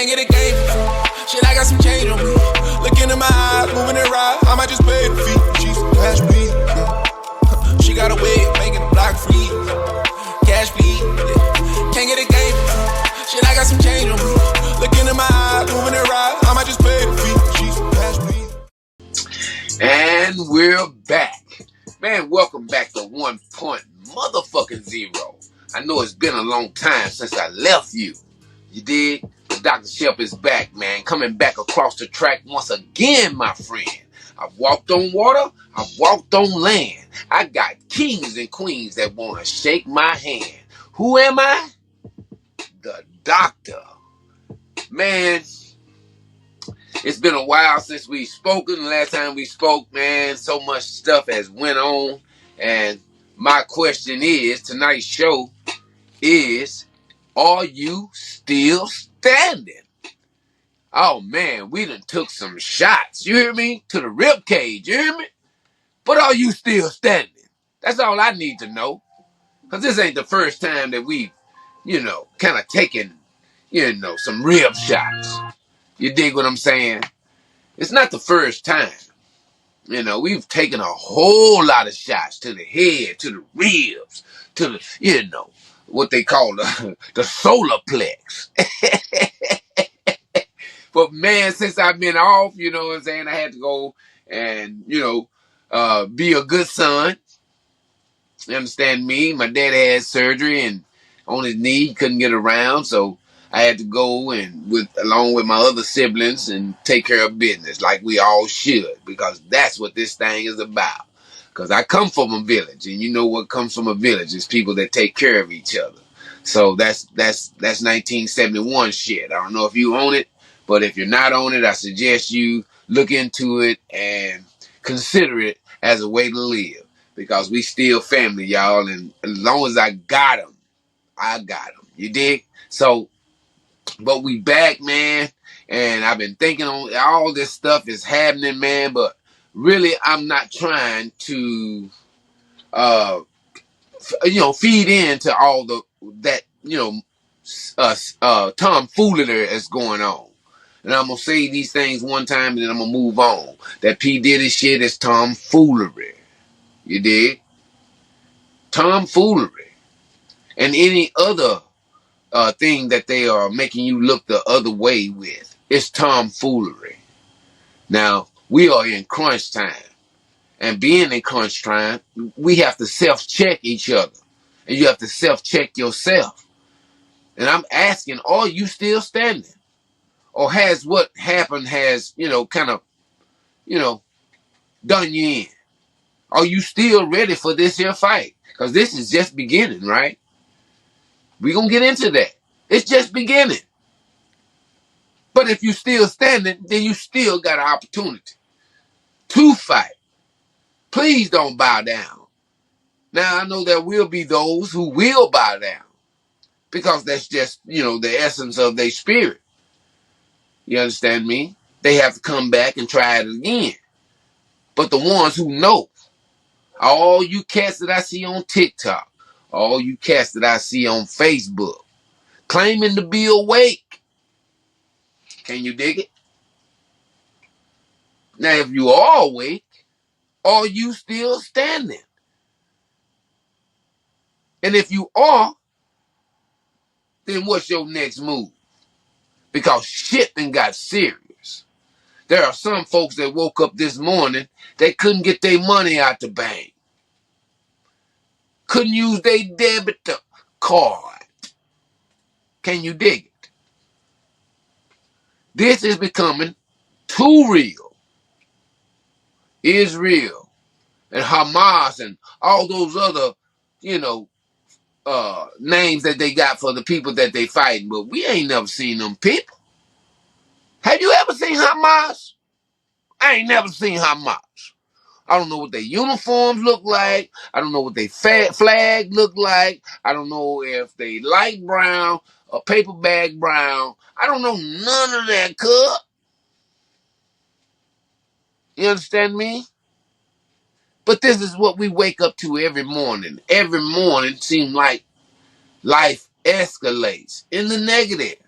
Can't get a game. Shit, I got some change on me. Look into my eyes, moving it right. I might just pay the fee. She's cash please. Yeah. She got a way of making the block free. Cash please. Yeah. Can't get a game. Shit, I got some change on me. Look into my eyes, moving it right. I might just pay the fee. She's cash please. And we're back. Man, welcome back to 1.0. I know it's been a long time since I left you. You dig? Dr. Shep is back, man. Coming back across the track once again, my friend. I've walked on water. I've walked on land. I got kings and queens that want to shake my hand. Who am I? The doctor. Man, it's been a while since we've spoken. The last time we spoke, man, so much stuff has went on. And my question is, tonight's show is, are you still standing? Oh, man, we done took some shots, you hear me? To the rib cage, you hear me? But are you still standing? That's all I need to know. Because this ain't the first time that we've, kind of taken, some rib shots. You dig what I'm saying? It's not the first time. We've taken a whole lot of shots to the head, to the ribs, to the, what they call the solar plex. But man, since I've been off, you know what I'm saying, I had to go and, be a good son. You understand me? My dad had surgery and on his knee, he couldn't get around, so I had to go and along with my other siblings and take care of business like we all should, because that's what this thing is about. Because I come from a village, and you know what comes from a village is people that take care of each other. So that's 1971 shit. I don't know if you own it, but if you're not on it, I suggest you look into it and consider it as a way to live. Because we still family, y'all, and as long as I got them, I got them. You dig? So, but we back, man, and I've been thinking on all this stuff is happening, man, but really I'm not trying to, feed into all that tomfoolery that's going on. And I'm going to say these things one time and then I'm going to move on. That P. Diddy shit is tomfoolery. You dig? Tomfoolery. And any other thing that they are making you look the other way with. It's tomfoolery. Now, we are in crunch time. And being in crunch time, we have to self-check each other. And you have to self-check yourself. And I'm asking, are you still standing? Or has what happened has, done you in? Are you still ready for this here fight? Because this is just beginning, right? We're going to get into that. It's just beginning. But if you're still standing, then you still got an opportunity to fight. Please don't bow down. Now, I know there will be those who will bow down. Because that's just, the essence of their spirit. You understand me? They have to come back and try it again. But the ones who know, all you cats that I see on TikTok, all you cats that I see on Facebook, claiming to be awake. Can you dig it? Now, if you are awake, are you still standing? And if you are, then what's your next move? Because shit done got serious. There are some folks that woke up this morning, they couldn't get their money out the bank. Couldn't use their debit card. Can you dig it? This is becoming too real. Israel and Hamas and all those other, names that they got for the people that they fighting. But we ain't never seen them people. Have you ever seen Hamas? I ain't never seen Hamas. I don't know what their uniforms look like. I don't know what their flag look like. I don't know if they light brown or paper bag brown. I don't know none of that, cuz. You understand me? But this is what we wake up to every morning. Every morning seems like life escalates in the negative.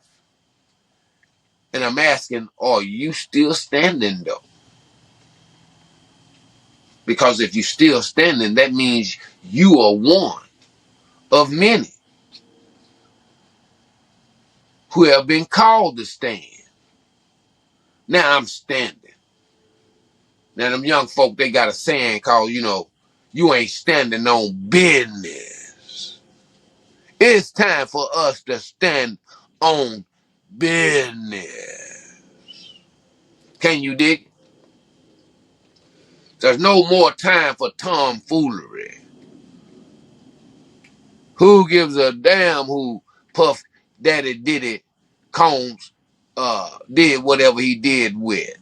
And I'm asking, are you still standing though? Because if you're still standing, that means you are one of many who have been called to stand. Now I'm standing. Now them young folk, they got a saying called, you ain't standing on business. It's time for us to stand on business. Can you dig it? There's no more time for tomfoolery. Who gives a damn who Puff Daddy Diddy Combs did whatever he did with?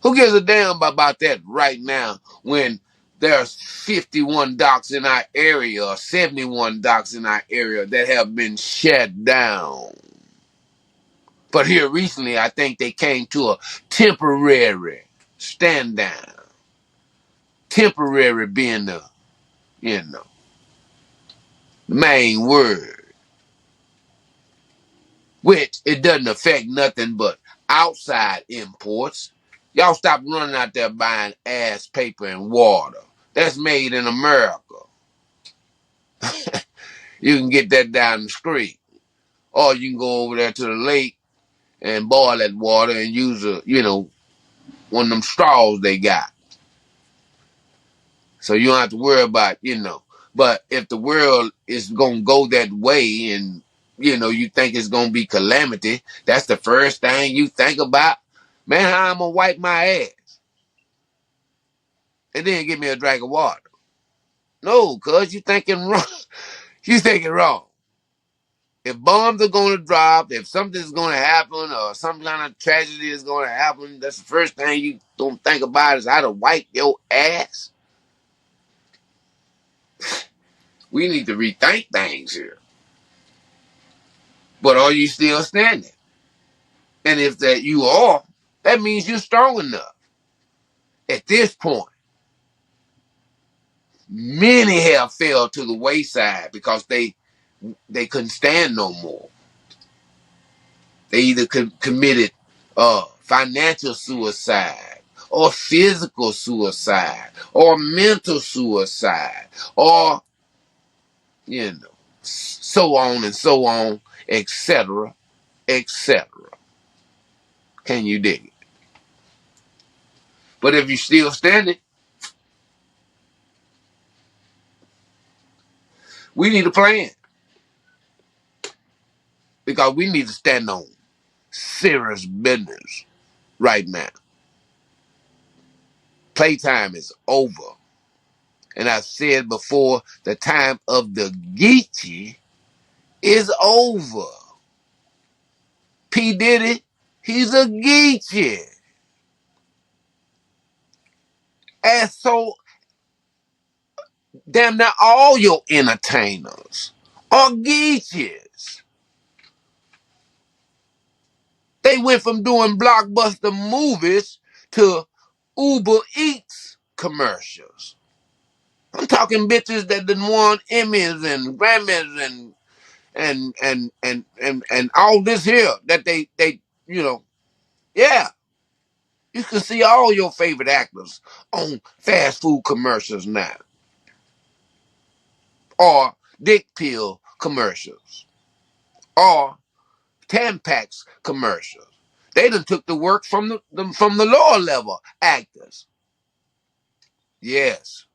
Who gives a damn about that right now when there's 51 docks in our area or 71 docks in our area that have been shut down? But here recently, I think they came to a temporary stand down. Temporary being the, main word. Which it doesn't affect nothing but outside imports. Y'all stop running out there buying ass paper and water. That's made in America. You can get that down the street. Or you can go over there to the lake and boil that water and use one of them straws they got. So you don't have to worry about, But if the world is going to go that way and, you think it's going to be calamity, that's the first thing you think about. Man, how I'm going to wipe my ass? And then give me a drink of water. No, cuz you thinking wrong. You thinking wrong. If bombs are going to drop, if something's going to happen or some kind of tragedy is going to happen, that's the first thing you don't think about is how to wipe your ass. We need to rethink things here. But are you still standing? And if that you are, that means you're strong enough. At this point, many have fell to the wayside because they couldn't stand no more. They either committed financial suicide or physical suicide or mental suicide or, so on and so on, etc., etc. Can you dig it? But if you're still standing, we need a plan. Because we need to stand on serious business right now. Playtime is over. And I've said before, the time of the Geechee is over. P. Diddy, he's a Geechee. And so, damn near all your entertainers are Geechees. They went from doing blockbuster movies to Uber Eats commercials. I'm talking bitches that done won Emmys and Grammys and all this here that they yeah. You can see all your favorite actors on fast food commercials now. Or dick pill commercials. Or Tampax commercials. They done took the work from the lower level actors. Yes.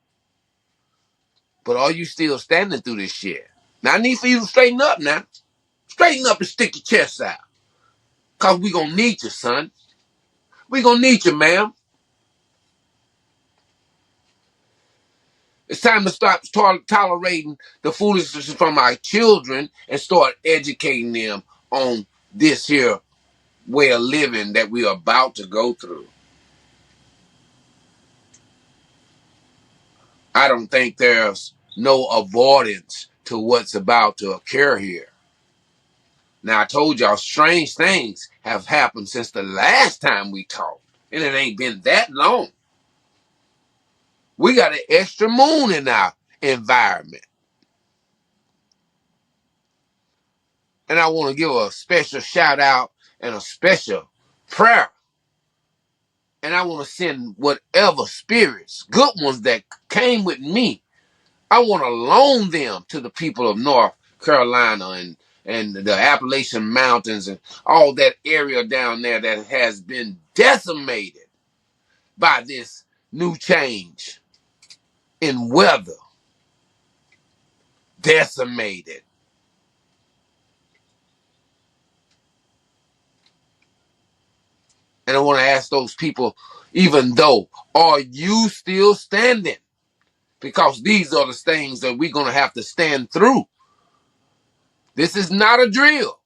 But are you still standing through this shit? Now I need for you to straighten up now. Straighten up and stick your chest out. Cause we gonna need you, son. We gonna need you, ma'am. It's time to stop tolerating the foolishness from our children and start educating them on this here way of living that we are about to go through. I don't think there's no avoidance to what's about to occur here. Now, I told y'all strange things have happened since the last time we talked, and it ain't been that long. We got an extra moon in our environment. And I want to give a special shout out and a special prayer. And I want to send whatever spirits, good ones that came with me, I want to loan them to the people of North Carolina and the Appalachian Mountains and all that area down there that has been decimated by this new change in weather. Decimated. And I want to ask those people, even though, are you still standing? Because these are the things that we're going to have to stand through. This is not a drill.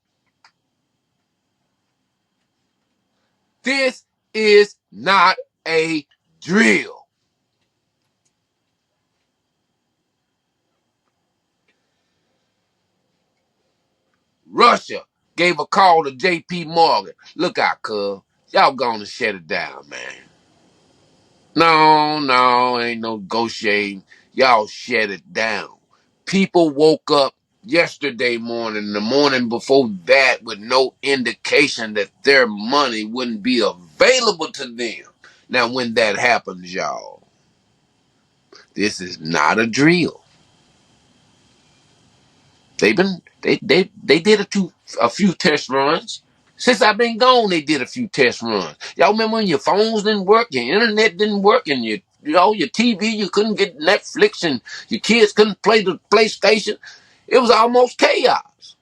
This is not a drill. Russia gave a call to J.P. Morgan. Look out, cuz. Y'all gonna shut it down, man. No, ain't no negotiating. Y'all shut it down. People woke up yesterday morning, the morning before that, with no indication that their money wouldn't be available to them. Now, when that happens, y'all, this is not a drill. They did a few test runs. Since I've been gone, they did a few test runs. Y'all remember when your phones didn't work, your internet didn't work, and your TV, you couldn't get Netflix, and your kids couldn't play the PlayStation? It was almost chaos.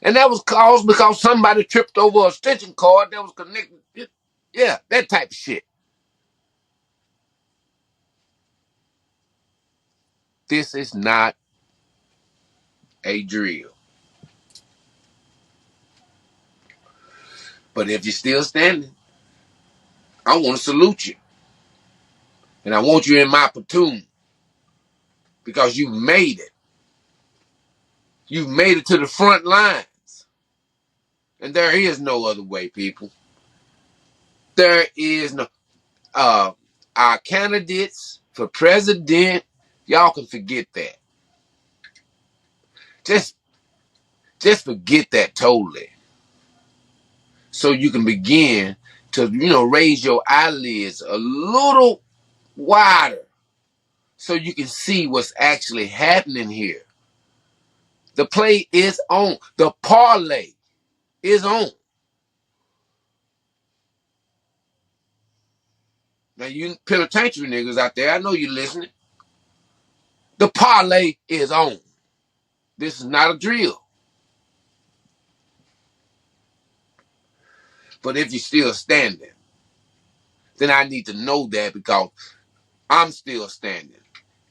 And that was caused because somebody tripped over a extension cord that was connected. Yeah, that type of shit. This is not a drill. But if you're still standing, I want to salute you. And I want you in my platoon. Because you made it. You made it to the front lines. And there is no other way, people. There is no... our candidates for president, y'all can forget that. Just forget that totally. So you can begin to, raise your eyelids a little wider so you can see what's actually happening here. The play is on. The parlay is on. Now, you penitentiary niggas out there, I know you're listening. The parlay is on. This is not a drill. But if you're still standing, then I need to know that because I'm still standing.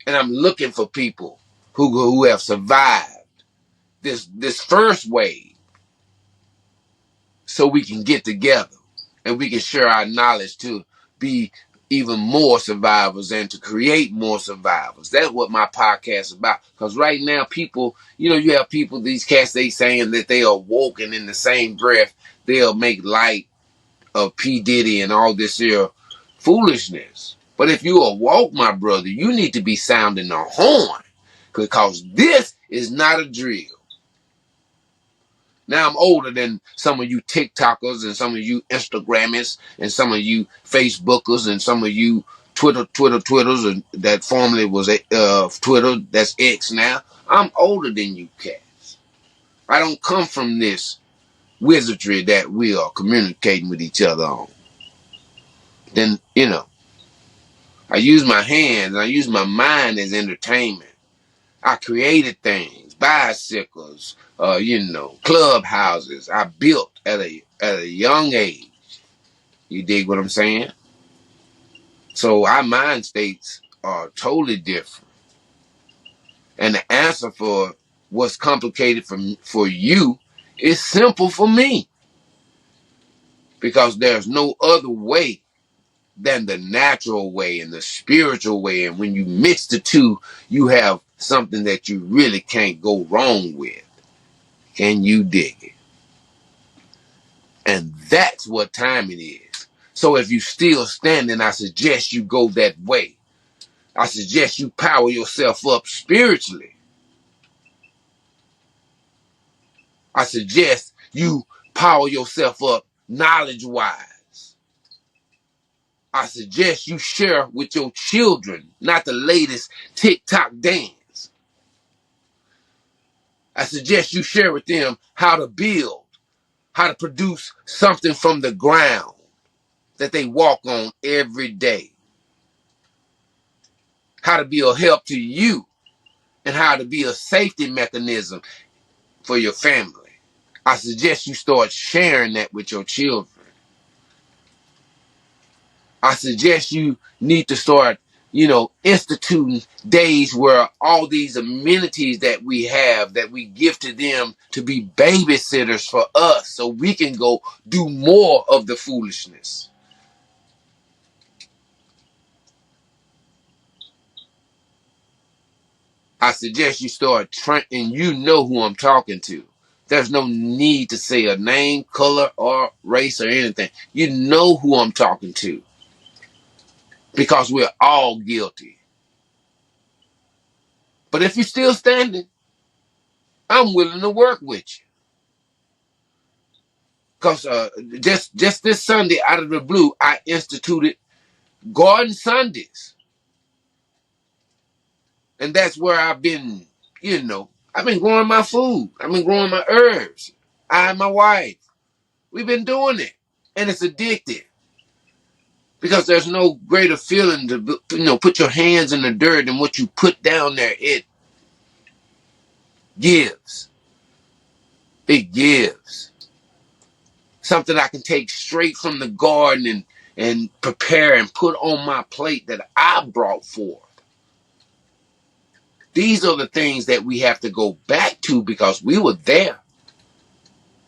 And I'm looking for people who have survived this first wave so we can get together and we can share our knowledge to be even more survivors and to create more survivors. That's what my podcast is about. Because right now, people, you have people, these cats, they saying that they are woke, and in the same breath, they'll make light of P. Diddy and all this here foolishness. But if you are woke, my brother, you need to be sounding the horn. Because this is not a drill. Now I'm older than some of you TikTokers and some of you Instagrammers and some of you Facebookers and some of you Twitters and that formerly was Twitter, that's X now. I'm older than you cats. I don't come from this wizardry that we are communicating with each other on. Then, I use my hands, I use my mind as entertainment. I created things, bicycles, clubhouses. I built at a young age. You dig what I'm saying? So our mind states are totally different. And the answer for what's complicated for you is simple for me. Because there's no other way than the natural way and the spiritual way. And when you mix the two, you have something that you really can't go wrong with. Can you dig it? And that's what time it is. So if you still standing, I suggest you go that way. I suggest you power yourself up spiritually. I suggest you power yourself up knowledge-wise. I suggest you share with your children, not the latest TikTok dance. I suggest you share with them how to build, how to produce something from the ground that they walk on every day. How to be a help to you and how to be a safety mechanism for your family. I suggest you start sharing that with your children. I suggest you need to start, instituting days where all these amenities that we have, that we give to them to be babysitters for us so we can go do more of the foolishness. I suggest you start and you know who I'm talking to. There's no need to say a name, color, or race or anything. You know who I'm talking to. Because we're all guilty. But if you're still standing, I'm willing to work with you. Because just this Sunday, out of the blue, I instituted Garden Sundays. And that's where I've been, I've been growing my food. I've been growing my herbs. I and my wife. We've been doing it. And it's addictive. Because there's no greater feeling to, put your hands in the dirt than what you put down there. It gives. It gives. Something I can take straight from the garden and prepare and put on my plate that I brought forth. These are the things that we have to go back to because we were there.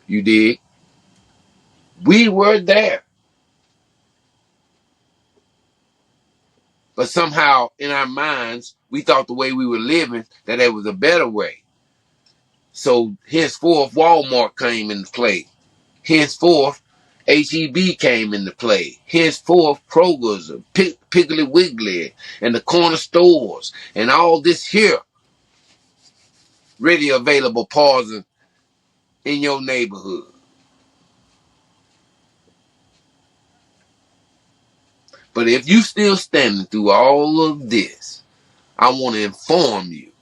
You dig? We were there. But somehow in our minds, we thought the way we were living, that there was a better way. So henceforth, Walmart came into play. Henceforth, H-E-B came into play. Henceforth, Kroger's, Piggly Wiggly, and the corner stores, and all this here, ready available pausing in your neighborhood. But if you still standing through all of this, I want to inform you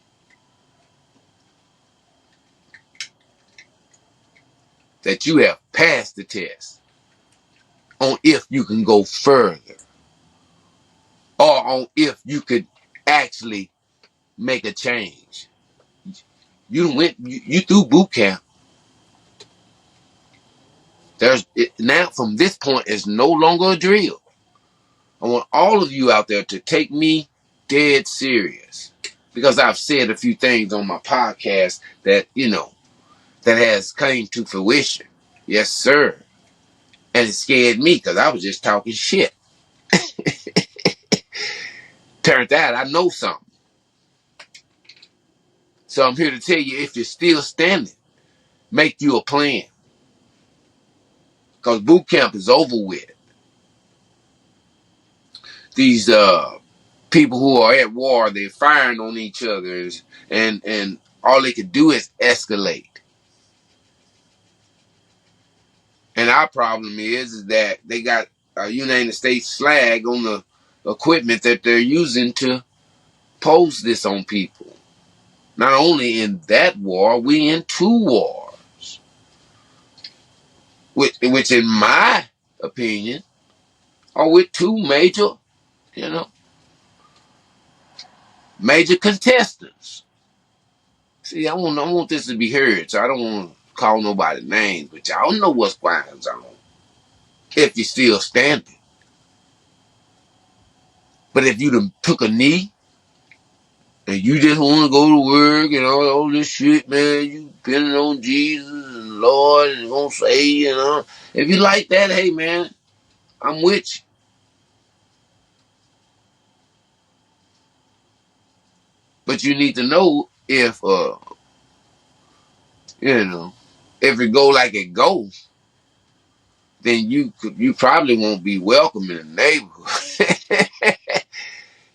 that you have passed the test on if you can go further or on if you could actually make a change. You through boot camp. Now from this point, it's no longer a drill. I want all of you out there to take me dead serious because I've said a few things on my podcast that, that has came to fruition. Yes, sir. And it scared me because I was just talking shit. Turned out I know something. So I'm here to tell you, if you're still standing, make you a plan. Because boot camp is over with. These people who are at war, they're firing on each other, and all they can do is escalate. And our problem is that they got United States flag on the equipment that they're using to pose this on people. Not only in that war, we in 2 wars. Which in my opinion, are with 2 major contestants. See, I want this to be heard, so I don't want to call nobody names, but y'all know what's going on. If you're still standing. But if you done took a knee, and you just want to go to work and all this shit, man, you depending on Jesus and Lord and gonna say, if you like that, hey, man, I'm with you. But you need to know if it go like it goes, then you probably won't be welcome in the neighborhood.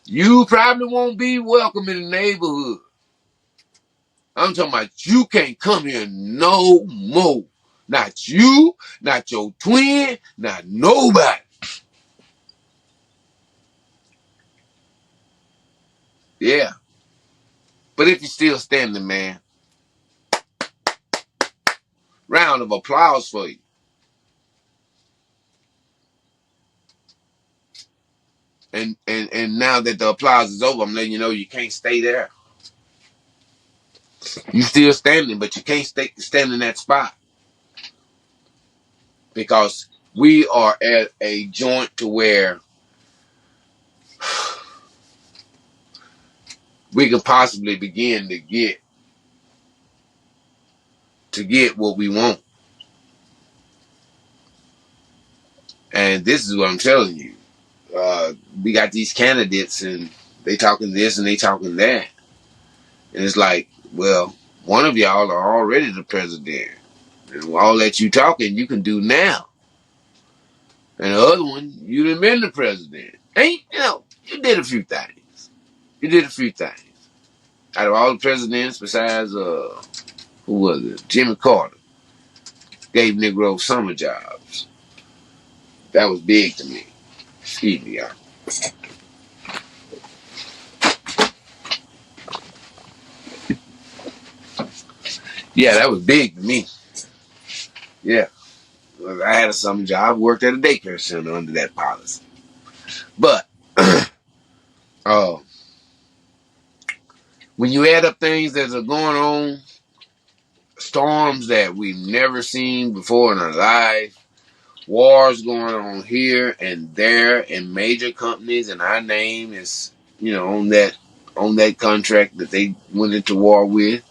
You probably won't be welcome in the neighborhood. I'm talking about you can't come here no more. Not you, not your twin, not nobody. Yeah. But if you're still standing, man, round of applause for you. And now that the applause is over, I'm letting you know you can't stay there. You still standing, but you can't stand in that spot. Because we are at a joint to where we could possibly begin to get what we want. And this is what I'm telling you. We got these candidates and they talking this and they talking that. And it's like, well, one of y'all are already the president. And all that you talking, you can do now. And the other one, you done been the president. And, you did a few things. You did a few things. Out of all the presidents besides, who was it? Jimmy Carter. Gave Negroes summer jobs. That was big to me. Excuse me, y'all. Yeah, that was big to me. Yeah. I had a summer job, worked at a daycare center under that policy. But, when you add up things that are going on, storms that we've never seen before in our life, wars going on here and there, and major companies, and our name is, on that contract that they went into war with.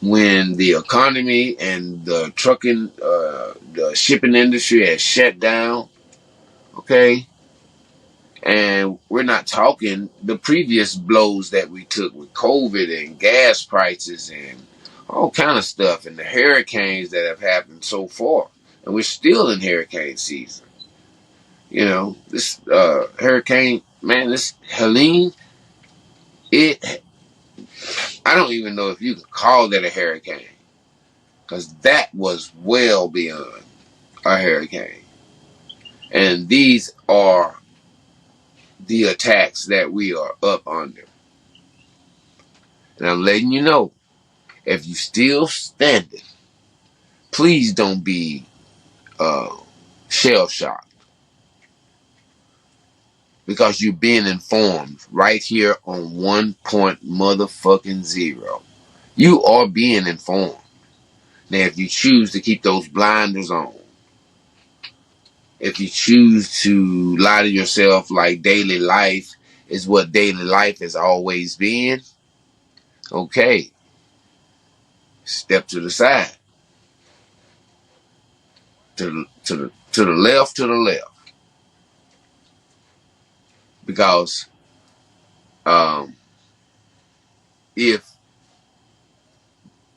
When the economy and the trucking, the shipping industry has shut down, okay? And we're not talking the previous blows that we took with COVID and gas prices and all kind of stuff, and the hurricanes that have happened so far. And we're still in hurricane season. This hurricane, man, this Helene, I don't even know if you can call that a hurricane. Because that was well beyond a hurricane. And these are the attacks that we are up under. And I'm letting you know, if you still standing, please don't be shell-shocked. Because you're being informed right here on 1.0. You are being informed. Now, if you choose to keep those blinders on, if you choose to lie to yourself like daily life is what daily life has always been, okay, step to the side. To the left. Because if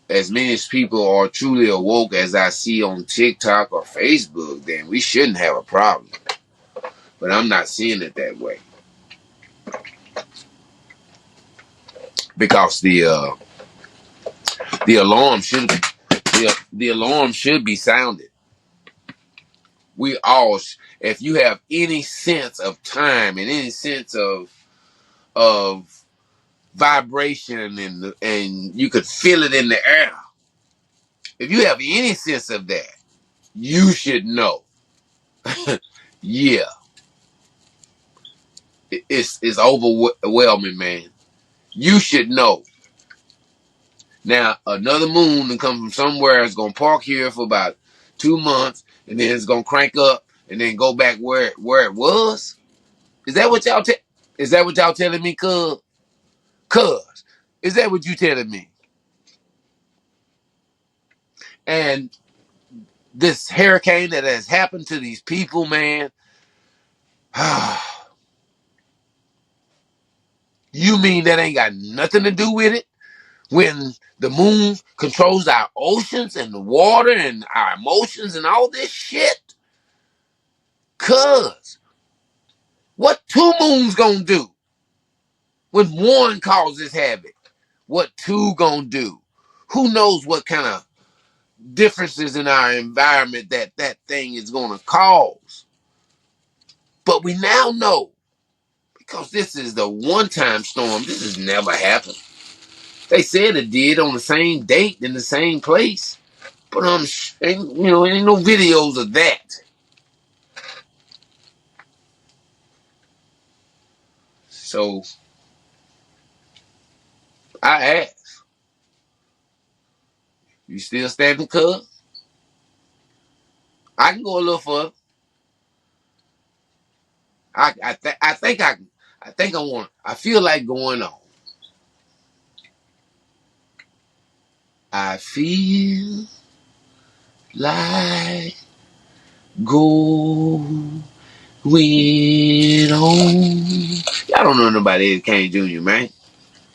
as many people are truly awoke as I see on TikTok or Facebook, then we shouldn't have a problem. But I'm not seeing it that way. Because the alarm should be sounded. We all, if you have any sense of time and any sense of vibration and you could feel it in the air, if you have any sense of that, you should know. Yeah, it's overwhelming, man. You should know. Now, another moon that comes from somewhere is gonna park here for about 2 months, and then it's gonna crank up and then go back where it was. Is that what y'all Is that what y'all telling me, cuz? Cuz, is that what you telling me? And this hurricane that has happened to these people, man. You mean that ain't got nothing to do with it? When the moon controls our oceans and the water and our emotions and all this shit? Cuz, what 2 moons gonna do when one causes havoc? What 2 gonna do Who knows what kind of differences in our environment that thing is going to cause. But we now know, because this is the one-time storm. This has never happened. They said it did on the same date in the same place. But ain't no videos of that. So I ask, you still standing, cuz? I can go a little further. I feel like going on. I feel like going on. Y'all don't know nobody Eddie Kane Jr., man.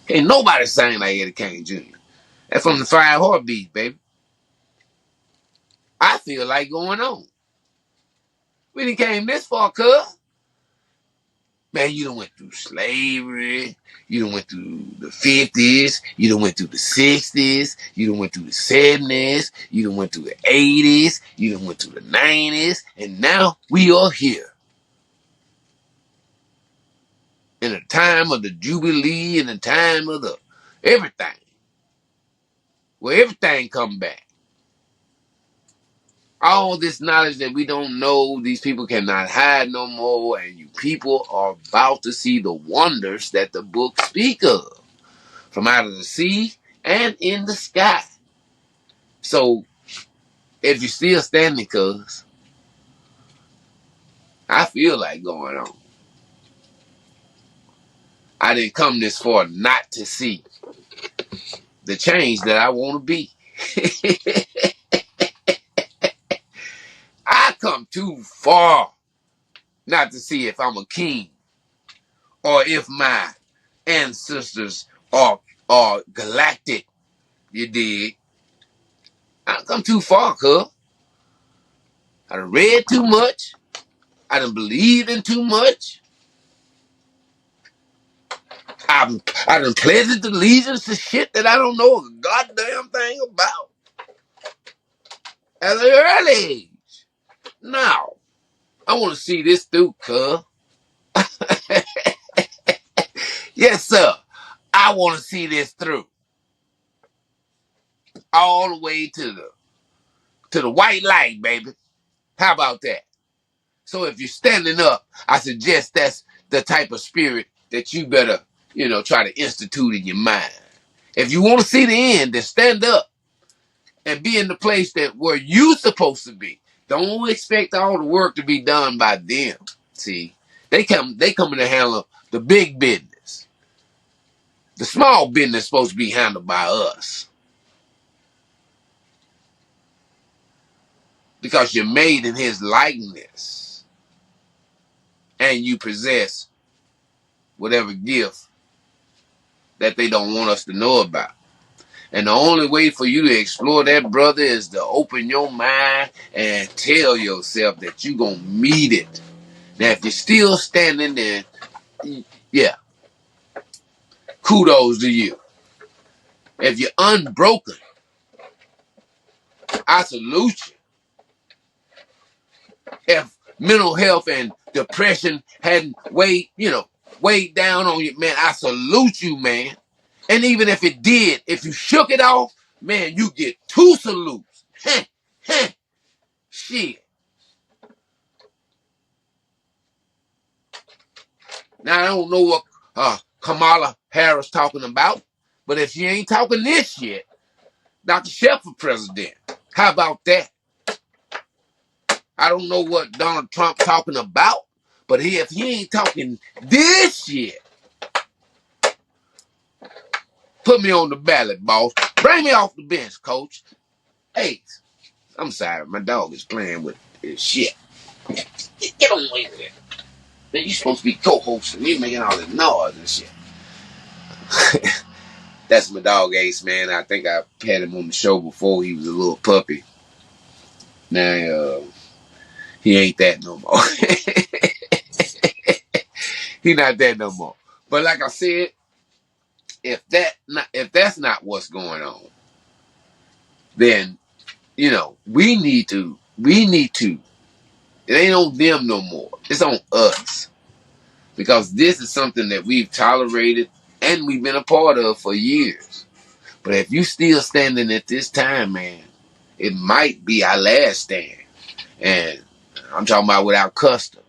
Ain't nobody sing like Eddie Kane Jr. That's from the Five Heartbeats, baby. I feel like going on. We done came this far, cuz. Man, you done went through slavery. You done went through the 50s. You done went through the 60s. You done went through the 70s. You done went through the 80s. You done went through the 90s. And now we are here. In the time of the Jubilee, in the time of the everything. Where everything come back. All this knowledge that we don't know, these people cannot hide no more, and you people are about to see the wonders that the book speak of, from out of the sea and in the sky. So, if you're still standing, cuz, I feel like going on. I didn't come this far not to see the change that I want to be. I come too far not to see if I'm a king or if my ancestors are galactic. You dig? I come too far, cuz. I done read too much. I done believed in too much. I done pledged allegiance to shit that I don't know a goddamn thing about. At an early age. Now, I want to see this through, cuz. Yes, sir. I want to see this through. All the way to the white light, baby. How about that? So if you're standing up, I suggest that's the type of spirit that you better, try to institute in your mind. If you want to see the end, then stand up and be in the place where you supposed to be. Don't expect all the work to be done by them. See, they coming to handle the big business. The small business is supposed to be handled by us. Because you're made in his likeness. And you possess whatever gift that they don't want us to know about. And the only way for you to explore that, brother, is to open your mind and tell yourself that you're going to meet it. Now, if you're still standing there, yeah, kudos to you. If you're unbroken, I salute you. If mental health and depression hadn't weighed down on you, man, I salute you, man. And even if it did, if you shook it off, man, you get 2 salutes. Shit. Now, I don't know what Kamala Harris talking about, but if she ain't talking this yet, Dr. Shep for president. How about that? I don't know what Donald Trump talking about, but if he ain't talking this yet, put me on the ballot, boss. Bring me off the bench, coach. Hey, I'm sorry, my dog is playing with his shit. Get away with it. Man, you supposed to be co-hosting. You making all this noise and shit. That's my dog Ace, man. I think I had him on the show before. He was a little puppy. Now, he ain't that no more. He not that no more. But like I said, if that's not what's going on, then, we need to, it ain't on them no more. It's on us. Because this is something that we've tolerated and we've been a part of for years. But if you still standing at this time, man, it might be our last stand. And I'm talking about without Custer.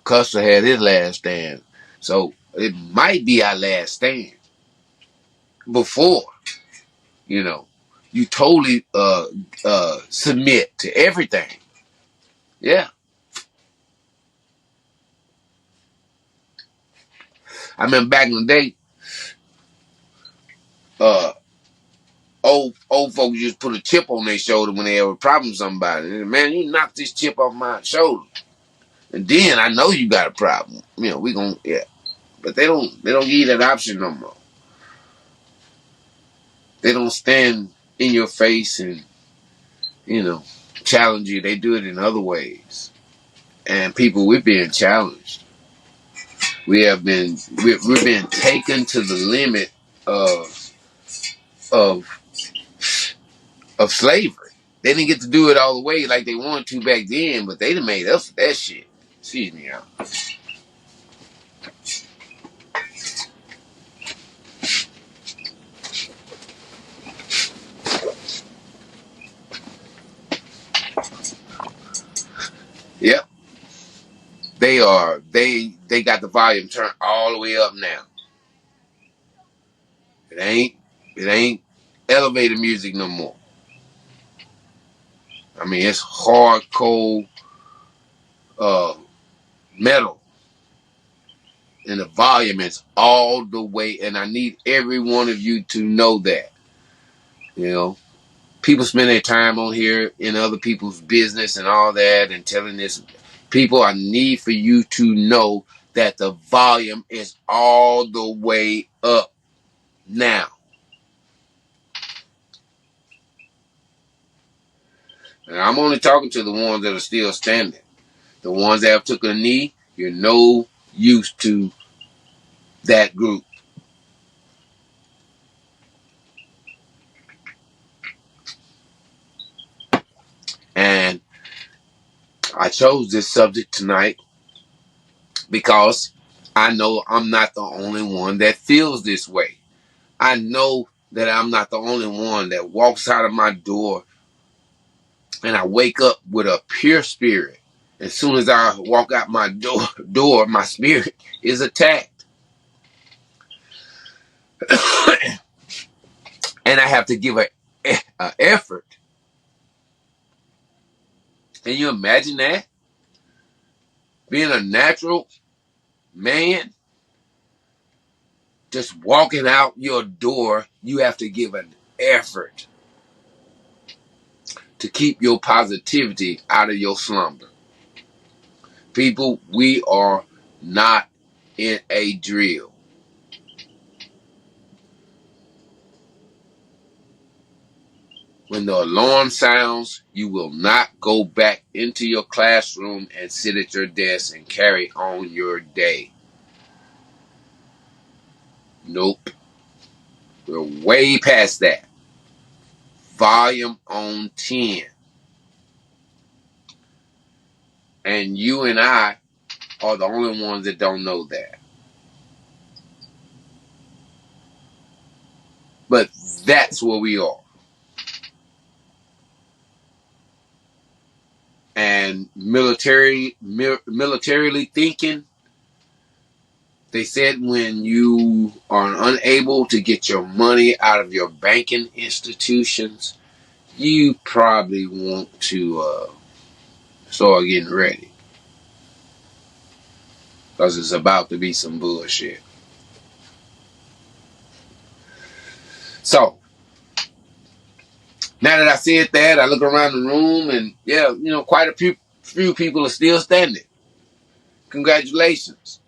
Custer had his last stand. So it might be our last stand. Before, you totally submit to everything. Yeah. I remember back in the day, old folks just put a chip on their shoulder when they have a problem with somebody. Man, you knock this chip off my shoulder, and then I know you got a problem. We gonna, yeah. But they don't give you that option no more. They don't stand in your face and challenge you. They do it in other ways. And people, we're being challenged. We've been taken to the limit of slavery. They didn't get to do it all the way like they wanted to back then, but they done made us for that shit. Excuse me, y'all. Yep. They got the volume turned all the way up now. It ain't elevator music no more. I mean, it's hardcore metal. And the volume is all the way, and I need every one of you to know that. People spend their time on here in other people's business and all that and telling this. People, I need for you to know that the volume is all the way up now. And I'm only talking to the ones that are still standing. The ones that have took a knee, you're no use to that group. And I chose this subject tonight because I know I'm not the only one that feels this way. I know that I'm not the only one that walks out of my door and I wake up with a pure spirit. As soon as I walk out my door, my spirit is attacked. And I have to give an effort. Can you imagine that? Being a natural man, just walking out your door, you have to give an effort to keep your positivity out of your slumber. People, we are not in a drill. When the alarm sounds, you will not go back into your classroom and sit at your desk and carry on your day. Nope. We're way past that. Volume on 10. And you and I are the only ones that don't know that. But that's where we are. And militarily thinking, they said when you are unable to get your money out of your banking institutions, you probably want to start getting ready. Because it's about to be some bullshit. So, now that I said that, I look around the room and, yeah, quite a few people are still standing. Congratulations.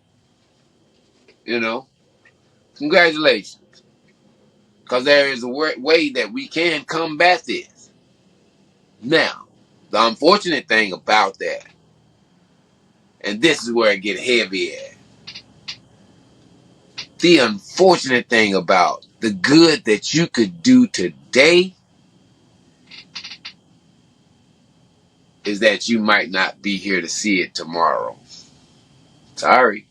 Congratulations. Because there is a way that we can combat this. Now, the unfortunate thing about that, and this is where it gets heavy at, the unfortunate thing about the good that you could do today today is that you might not be here to see it tomorrow. Sorry.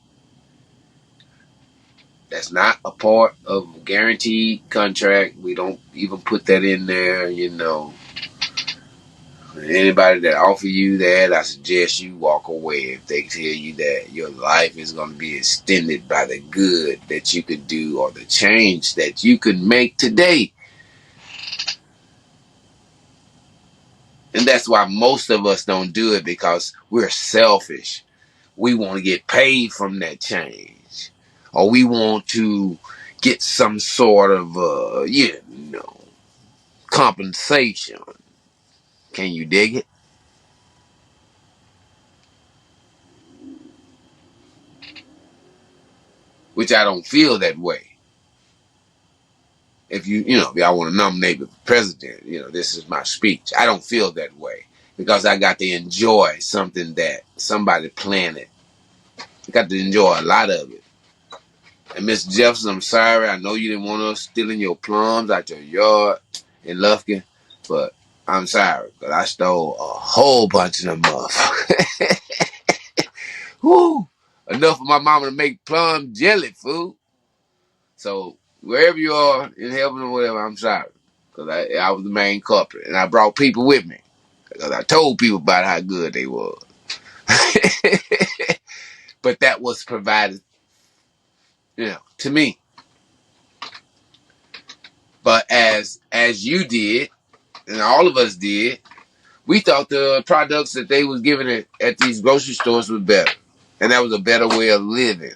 That's not a part of a guaranteed contract. We don't even put that in there, you know. Anybody that offer you that, I suggest you walk away if they tell you that your life is going to be extended by the good that you could do or the change that you could make today. And that's why most of us don't do it, because we're selfish. We want to get paid from that change. Or we want to get some sort of, compensation. Can you dig it? Which I don't feel that way. If y'all want to nominate me for president, this is my speech. I don't feel that way because I got to enjoy something that somebody planted. I got to enjoy a lot of it. And Mr. Jefferson, I'm sorry. I know you didn't want us stealing your plums out your yard in Lufkin, but I'm sorry because I stole a whole bunch of them motherfuckers. Woo! Enough for my mama to make plum jelly, fool. So wherever you are in heaven or whatever, I'm sorry. Because I was the main culprit. And I brought people with me. Because I told people about how good they was. But that was provided, to me. But as you did, and all of us did, we thought the products that they was giving at these grocery stores were better. And that was a better way of living.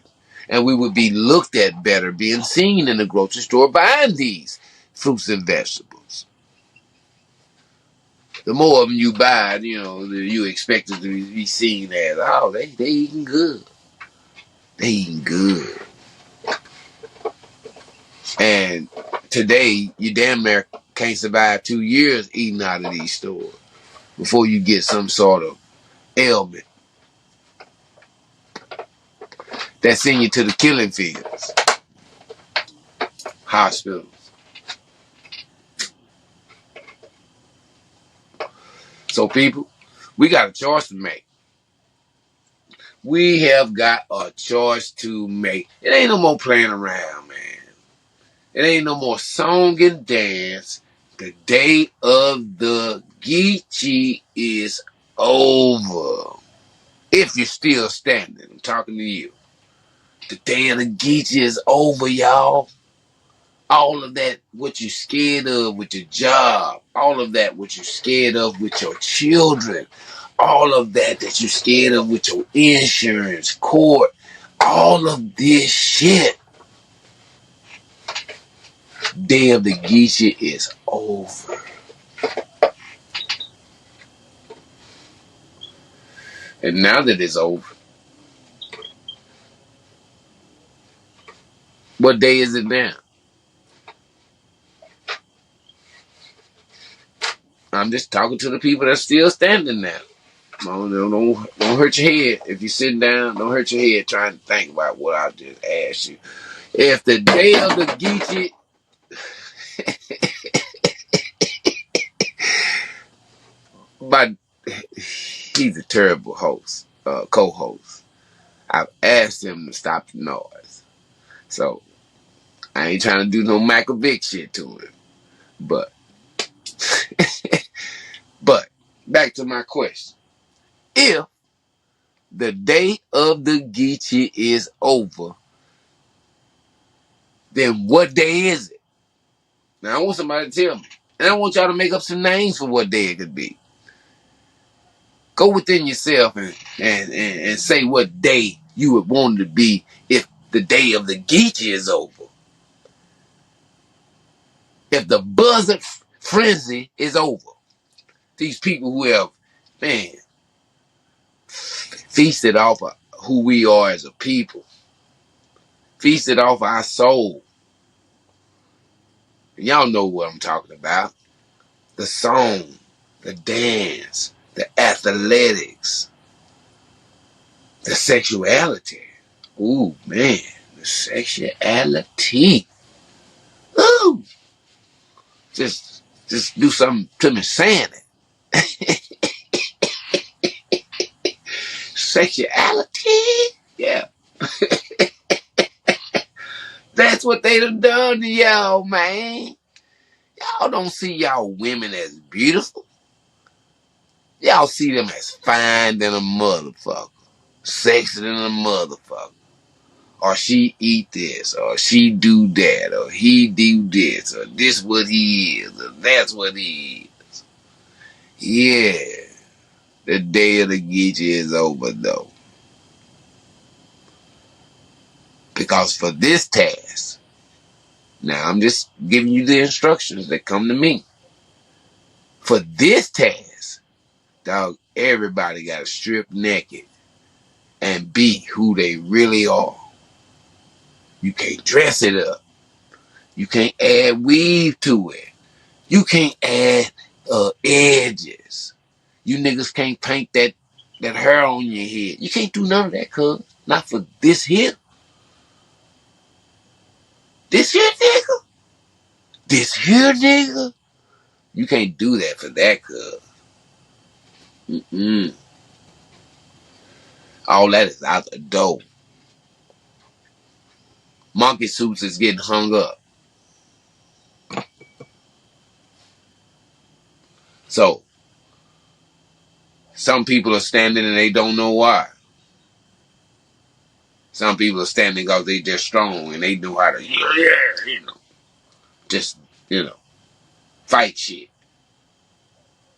And we would be looked at better being seen in the grocery store buying these fruits and vegetables. The more of them you buy, you expect it to be seen as, oh, they eating good. They eating good. And today, you damn near can't survive 2 years eating out of these stores before you get some sort of ailment that send you to the killing fields, hospitals. So people, we got a choice to make. We have got a choice to make. It ain't no more playing around, man. It ain't no more song and dance. The day of the Geechee is over. If you're still standing, I'm talking to you. The day of the Geechee is over, y'all. All of that, what you scared of with your job. All of that, what you scared of with your children. All of that you're scared of with your insurance, court. All of this shit. Day of the Geechee is over. And now that it's over, what day is it now? I'm just talking to the people that's still standing there. Don't hurt your head. If you're sitting down, don't hurt your head trying to think about what I just asked you. If the day of the Geechee... but he's a terrible host, co-host. I've asked him to stop the noise. So, I ain't trying to do no Michael Vick shit to him. But back to my question. If the day of the Geechee is over, then what day is it? Now, I want somebody to tell me. And I want y'all to make up some names for what day it could be. Go within yourself and say what day you would want it to be if the day of the Geechee is over. If the buzzard frenzy is over. These people who have, feasted off of who we are as a people. Feasted off our soul. Y'all know what I'm talking about. The song, the dance, the athletics, the sexuality. Ooh, man, the sexuality. Ooh! Just Just do something to me saying it. Sexuality? Yeah. That's what they done to y'all, man. Y'all don't see y'all women as beautiful. Y'all see them as fine than a motherfucker. Sexy than a motherfucker. Or she eat this, or she do that, or he do this, or this what he is, or that's what he is. Yeah. The day of the Geechee is over, though. Because for this task, now I'm just giving you the instructions that come to me. For this task, dog, everybody got to strip naked and be who they really are. You can't dress it up. You can't add weave to it. You can't add edges. You niggas can't paint that hair on your head. You can't do none of that, cuz. Not for this here. This here nigga. This here nigga. You can't do that for that, cuz. All that is out the door. Monkey suits is getting hung up. So, some people are standing and they don't know why. Some people are standing because they just strong and they know how to, just, fight shit.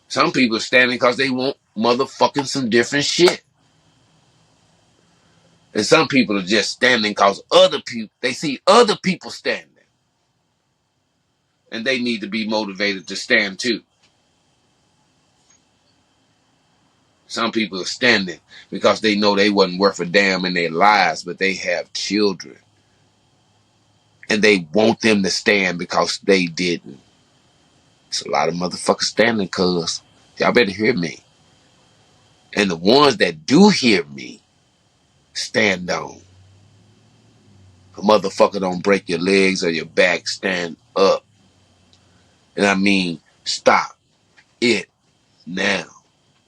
Some people are standing because they want motherfucking some different shit. And some people are just standing because they see other people standing. And they need to be motivated to stand too. Some people are standing because they know they wasn't worth a damn in their lives, but they have children. And they want them to stand because they didn't. It's a lot of motherfuckers standing, cuz. Y'all better hear me. And the ones that do hear me, stand on. If a motherfucker don't break your legs or your back, stand up. And I mean, stop it now.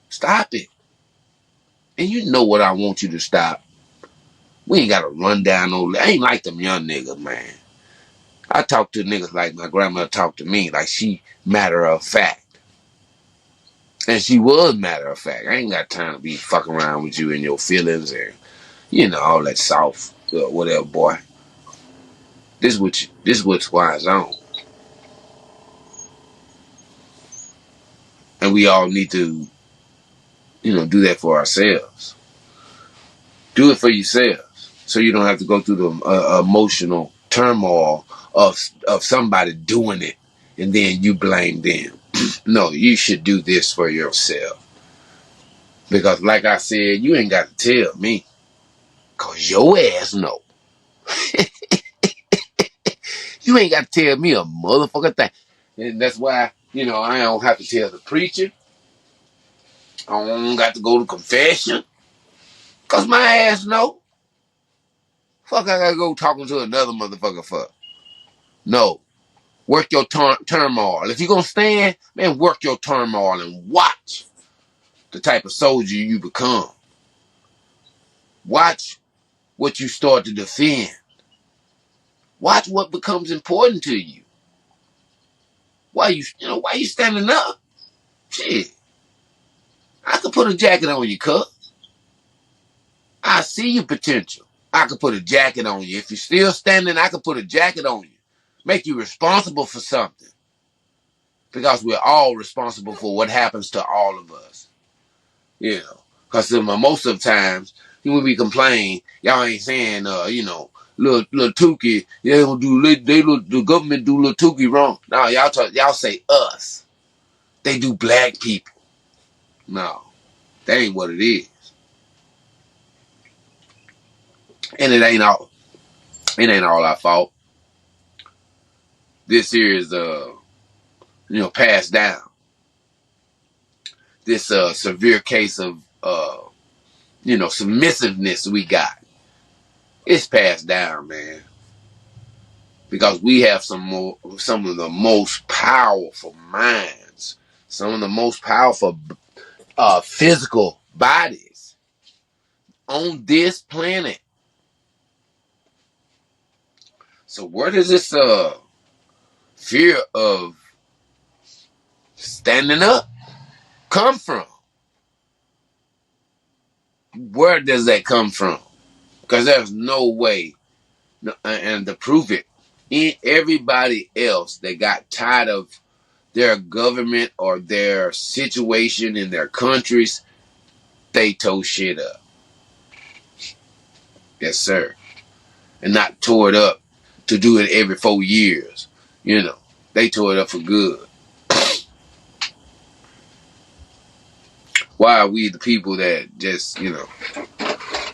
Stop it. And you know what I want you to stop. We ain't got to run down no... I ain't like them young niggas, man. I talk to niggas like my grandmother talked to me, like she matter of fact. And she was matter of fact. I ain't got time to be fucking around with you and your feelings and, all that soft, whatever, boy. This what's wise on. And we all need to, do that for ourselves. Do it for yourselves. So you don't have to go through the emotional turmoil of somebody doing it and then you blame them. No, you should do this for yourself. Because like I said, you ain't got to tell me. Because your ass know. You ain't got to tell me a motherfucking thing. And that's why, I don't have to tell the preacher. I don't got to go to confession. Because my ass know. Fuck, I got to go talking to another motherfucker for. No. Work your turmoil. If you're going to stand, man, work your turmoil and watch the type of soldier you become. Watch what you start to defend. Watch what becomes important to you. Why you standing up? Shit. I could put a jacket on you, cuz. I see your potential. I could put a jacket on you. If you're still standing, I could put a jacket on you. Make you responsible for something. Because we're all responsible for what happens to all of us. Because most of the times, when we complain, y'all ain't saying, little Tukey, the government do little Tukey wrong. No, y'all say us. They do black people. No, that ain't what it is. And it ain't all our fault. This here is, passed down. This severe case of, submissiveness we got. It's passed down, man. because we have some of the most powerful minds, some of the most powerful physical bodies on this planet. So where does this fear of standing up come from? Where does that come from? Because there's no way, and to prove it, everybody else that got tired of their government or their situation in their countries, they tore shit up. Yes, sir. And not tore it up to do it every 4 years. You know, they tore it up for good. Why are we the people that just,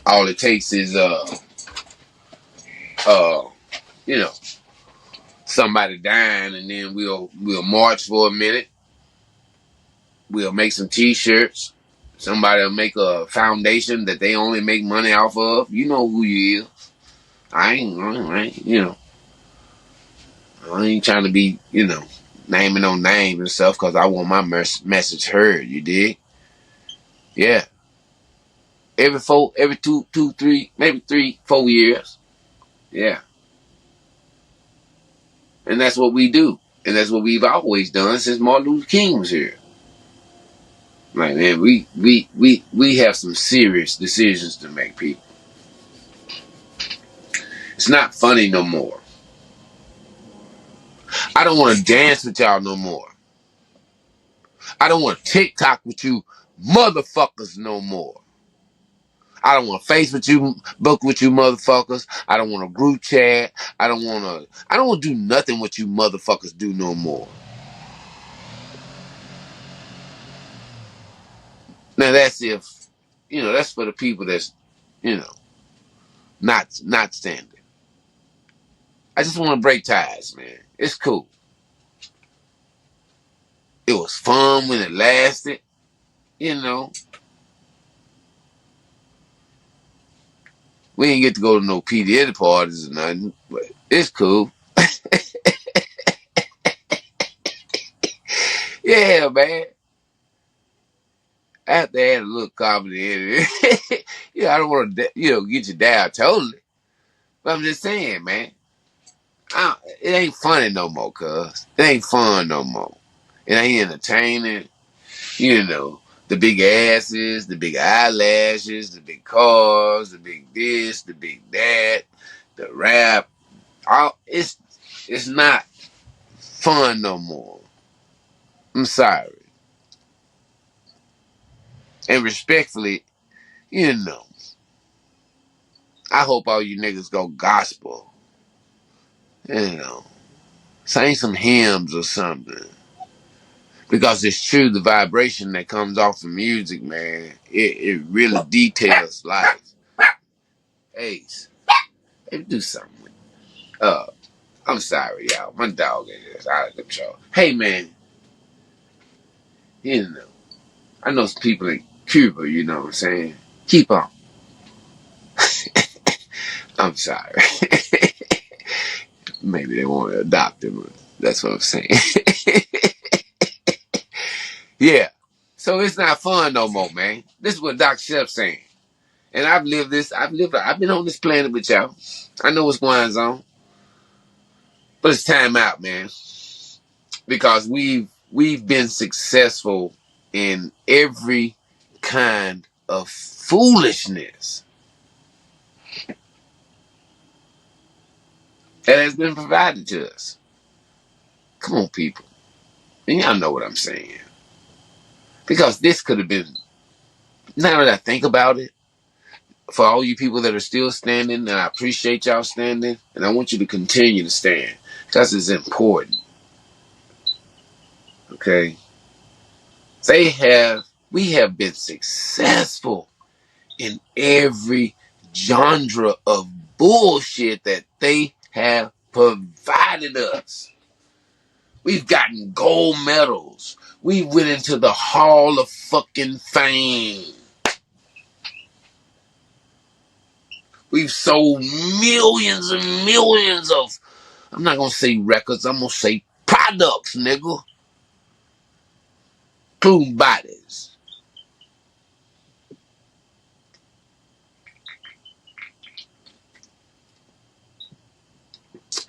all it takes is, somebody dying, and then we'll march for a minute. We'll make some T-shirts. Somebody will make a foundation that they only make money off of. You know who you is. I ain't trying to be, naming no names and stuff because I want my message heard. You dig? Yeah. Every 2, 3, maybe 3, 4 years. Yeah. And that's what we do. And that's what we've always done since Martin Luther King was here. Like, man, we have some serious decisions to make, people. It's not funny no more. I don't want to dance with y'all no more. I don't want to TikTok with you motherfuckers no more. I don't want to Facebook with you motherfuckers. I don't want to group chat. I don't want to do nothing what you motherfuckers do no more. Now that's that's for the people that's, not standing. I just want to break ties, man. It's cool. It was fun when it lasted, We didn't get to go to no P. Diddy parties or nothing, but it's cool. Yeah, man. I have to add a little comedy in it. I don't want to, get you down totally. But I'm just saying, man. It ain't funny no more, cuz. It ain't fun no more. It ain't entertaining. The big asses, the big eyelashes, the big cars, the big this, the big that, the rap. It's not fun no more. I'm sorry. And respectfully, I hope all you niggas go gospel. Sing some hymns or something. Because it's true, the vibration that comes off of music, man, it really details life. Ace, hey, do something. I'm sorry, y'all. My dog is out of control. Hey, man, I know some people in Cuba, you know what I'm saying? Keep on. I'm sorry. Maybe they want to adopt him. That's what I'm saying. Yeah. So it's not fun no more, man. This is what Dr. Shep's saying. And I've been on this planet with y'all. I know what's going on. But it's time out, man. Because we've been successful in every kind of foolishness that has been provided to us. Come on, people. And y'all know what I'm saying. Because this could have been, now that I think about it, for all you people that are still standing, and I appreciate y'all standing, and I want you to continue to stand. Because it's important. Okay? We have been successful in every genre of bullshit that they have provided us. We've gotten gold medals. We went into the Hall of fucking Fame. We've sold millions and millions I'm not gonna say records, I'm gonna say products, nigga. Including bodies.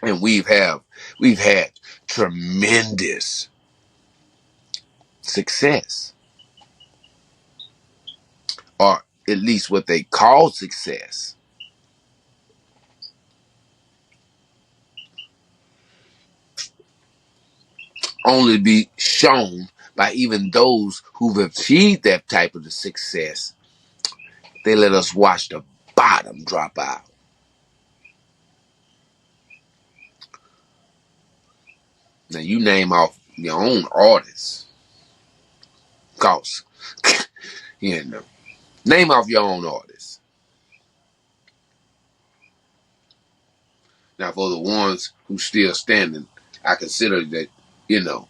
And we've had tremendous success. Or at least what they call success. Only be shown by even those who've achieved that type of success. They let us watch the bottom drop out. Now you name off your own artists. Cause, you know, name off your own artists. Now for the ones who still standing, I consider that, you know,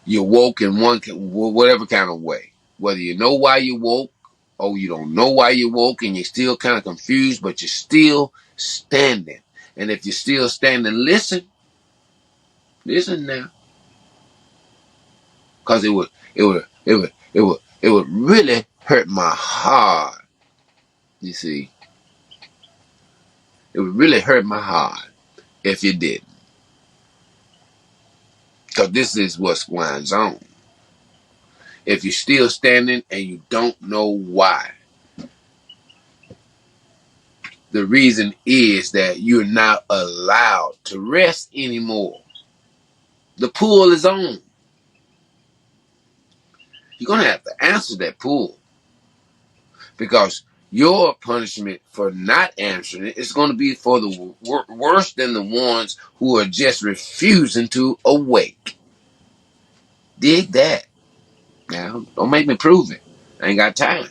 you're woke in whatever kind of way. Whether you know why you woke, or you don't know why you woke, and you're still kind of confused, but you're still standing. And if you're still standing, listen now, because it would really hurt my heart. You see, it would really hurt my heart if you didn't, because this is what's going on. If you're still standing and you don't know why, the reason is that you're not allowed to rest anymore. The pull is on. You're going to have to answer that pull, because your punishment for not answering it is going to be for the worse than the ones who are just refusing to awake. Dig that. Now, don't make me prove it. I ain't got time.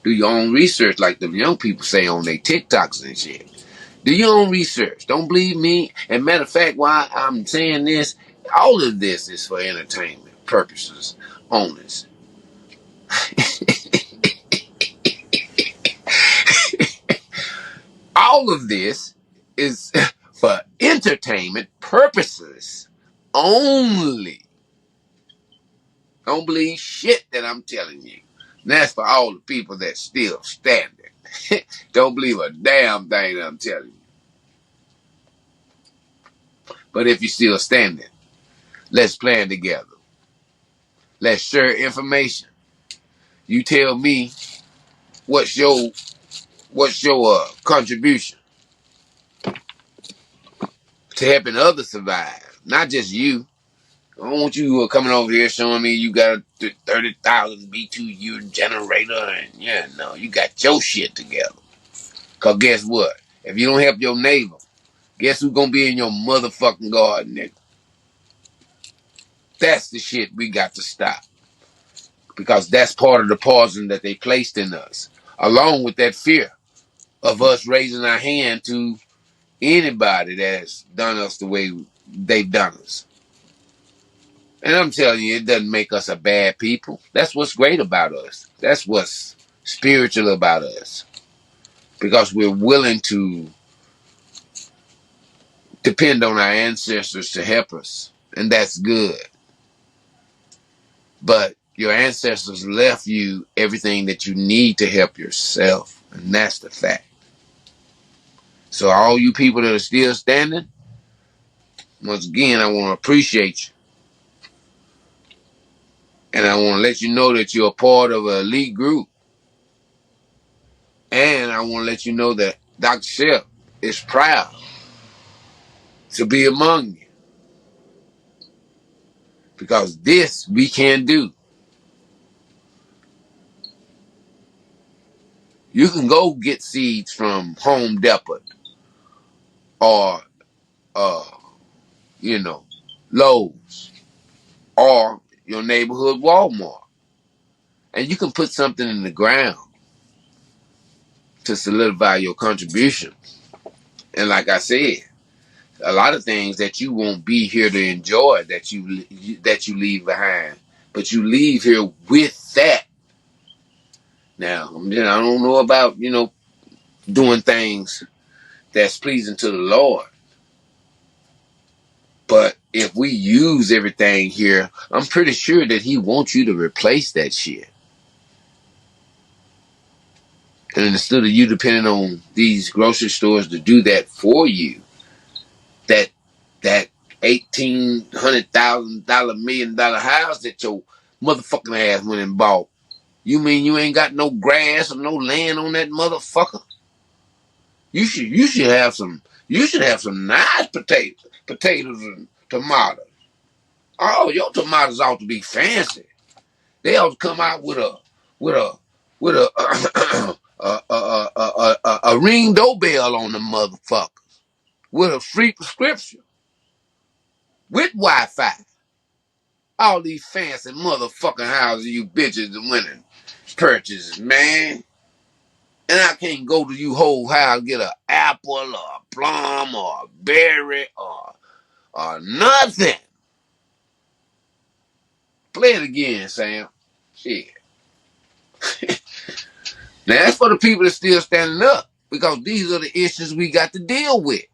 Do your own research like the young people say on their TikToks and shit. Do your own research. Don't believe me. And matter of fact, why I'm saying this, all of this is for entertainment purposes only. All of this is for entertainment purposes only. Don't believe shit that I'm telling you. And that's for all the people that's still standing. Don't believe a damn thing that I'm telling you. But if you're still standing, let's plan together. Let's share information. You tell me what's your contribution to helping others survive, not just you. I don't want you coming over here showing me you got a 30,000 B2U generator and yeah, no, you got your shit together. Cause guess what? If you don't help your neighbor, guess who's gonna be in your motherfucking garden, nigga? That's the shit we got to stop. Because that's part of the poison that they placed in us. Along with that fear of us raising our hand to anybody that's done us the way they've done us. And I'm telling you, it doesn't make us a bad people. That's what's great about us. That's what's spiritual about us. Because we're willing to depend on our ancestors to help us. And that's good. But your ancestors left you everything that you need to help yourself. And that's the fact. So all you people that are still standing, once again, I want to appreciate you. And I want to let you know that you're a part of an elite group. And I want to let you know that Dr. Shep is proud to be among you. Because this we can do. You can go get seeds from Home Depot or, Lowe's or your neighborhood Walmart. And you can put something in the ground to solidify your contribution. And like I said, a lot of things that you won't be here to enjoy that you leave behind, but you leave here with that. Now, I don't know about doing things that's pleasing to the Lord, But if we use everything here, I'm pretty sure that he wants you to replace that shit. And instead of you depending on these grocery stores to do that for you, that $1,800,000 $1,000,000 house that your motherfucking ass went and bought. You mean you ain't got no grass or no land on that motherfucker? You should have some nice potatoes and tomatoes. Oh, your tomatoes ought to be fancy. They ought to come out with a with a with a a ring doorbell on the motherfucker with a free prescription with Wi-Fi. All these fancy motherfucking houses you bitches are winning purchases, man. And I can't go to you whole house and get an apple or a plum or a berry or nothing. Play it again, Sam. Shit. Now that's for the people that's still standing up, because these are the issues we got to deal with.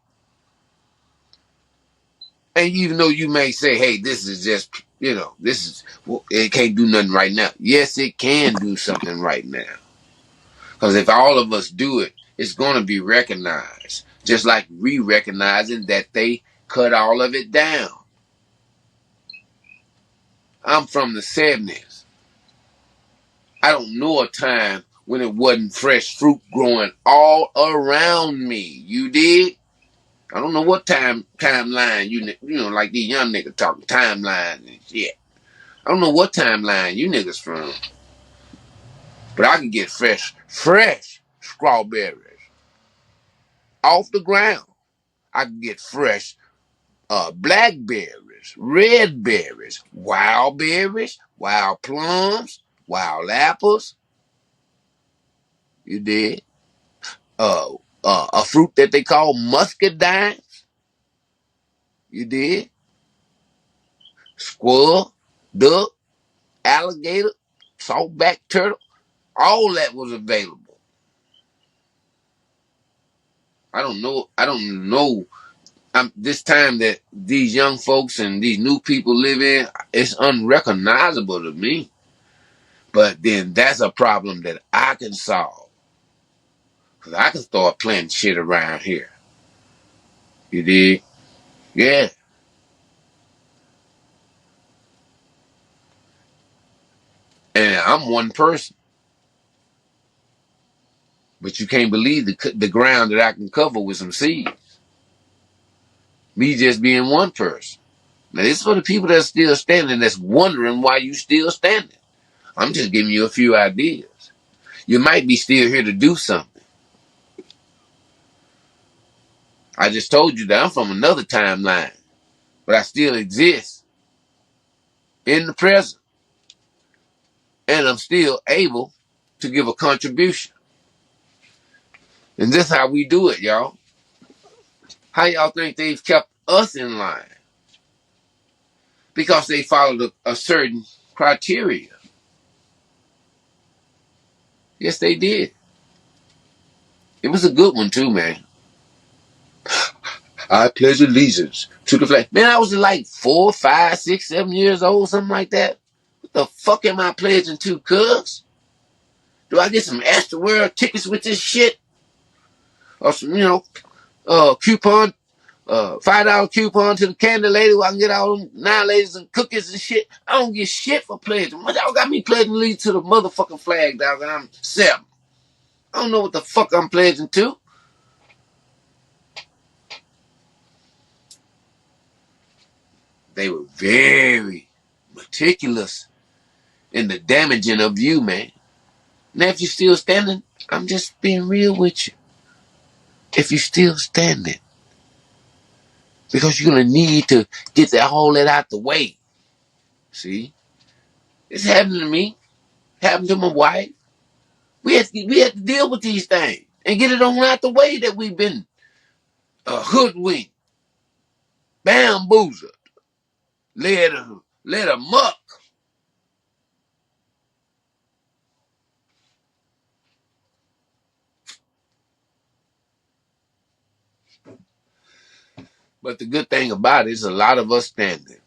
And even though you may say, hey, this is just, it can't do nothing right now. Yes, it can do something right now. Because if all of us do it, it's going to be recognized. Just like recognizing that they cut all of it down. I'm from the 70s. I don't know a time when it wasn't fresh fruit growing all around me. You did? I don't know what timeline like these young niggas talking timeline and shit. I don't know what timeline you niggas from, but I can get fresh strawberries off the ground. I can get fresh blackberries, red berries, wild plums, wild apples. You did? A fruit that they call muscadines. You did? Squirrel, duck, alligator, saltback turtle. All that was available. I don't know. This time that these young folks and these new people live in, it's unrecognizable to me. But then that's a problem that I can solve. Because I can start planting shit around here. You did? Yeah. And I'm one person. But you can't believe the ground that I can cover with some seeds. Me just being one person. Now, this is for the people that's still standing, that's wondering why you still standing. I'm just giving you a few ideas. You might be still here to do something. I just told you that I'm from another timeline, but I still exist in the present. And I'm still able to give a contribution. And this is how we do it, y'all. How y'all think they've kept us in line? Because they followed a certain criteria. Yes, they did. It was a good one too, man. I pledge allegiance to the flag. Man, I was like 4, 5, 6, 7 years old, something like that. What the fuck am I pledging to, cuz? Do I get some Astor World tickets with this shit? Or some, coupon, $5 coupon to the candy lady where I can get all them 9 ladies and cookies and shit. I don't get shit for pledging. What y'all got me pledging allegiance to the motherfucking flag, dog, and I'm 7. I don't know what the fuck I'm pledging to. They were very meticulous in the damaging of you, man. Now, if you're still standing, I'm just being real with you. If you're still standing, because you're going to need to get all that out the way. See? It's happening to me. Happened to my wife. We had to deal with these things and get it on out the way that we've been hoodwinked, bamboozled, led amok. But the good thing about it is a lot of us standing.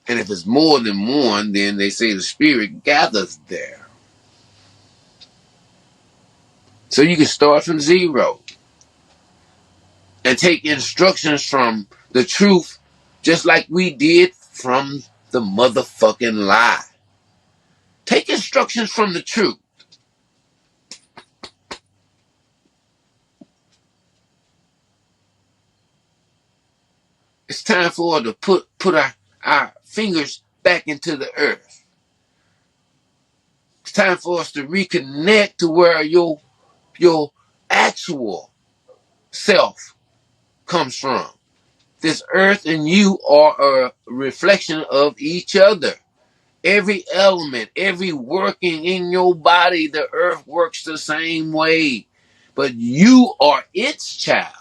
And if it's more than one, then they say the spirit gathers there. So you can start from zero and take instructions from the truth just like we did from the motherfucking lie. Take instructions from the truth. It's time for us to put our fingers back into the earth. It's time for us to reconnect to where your actual self comes from. This earth and you are a reflection of each other. Every element, every working in your body, the earth works the same way. But you are its child.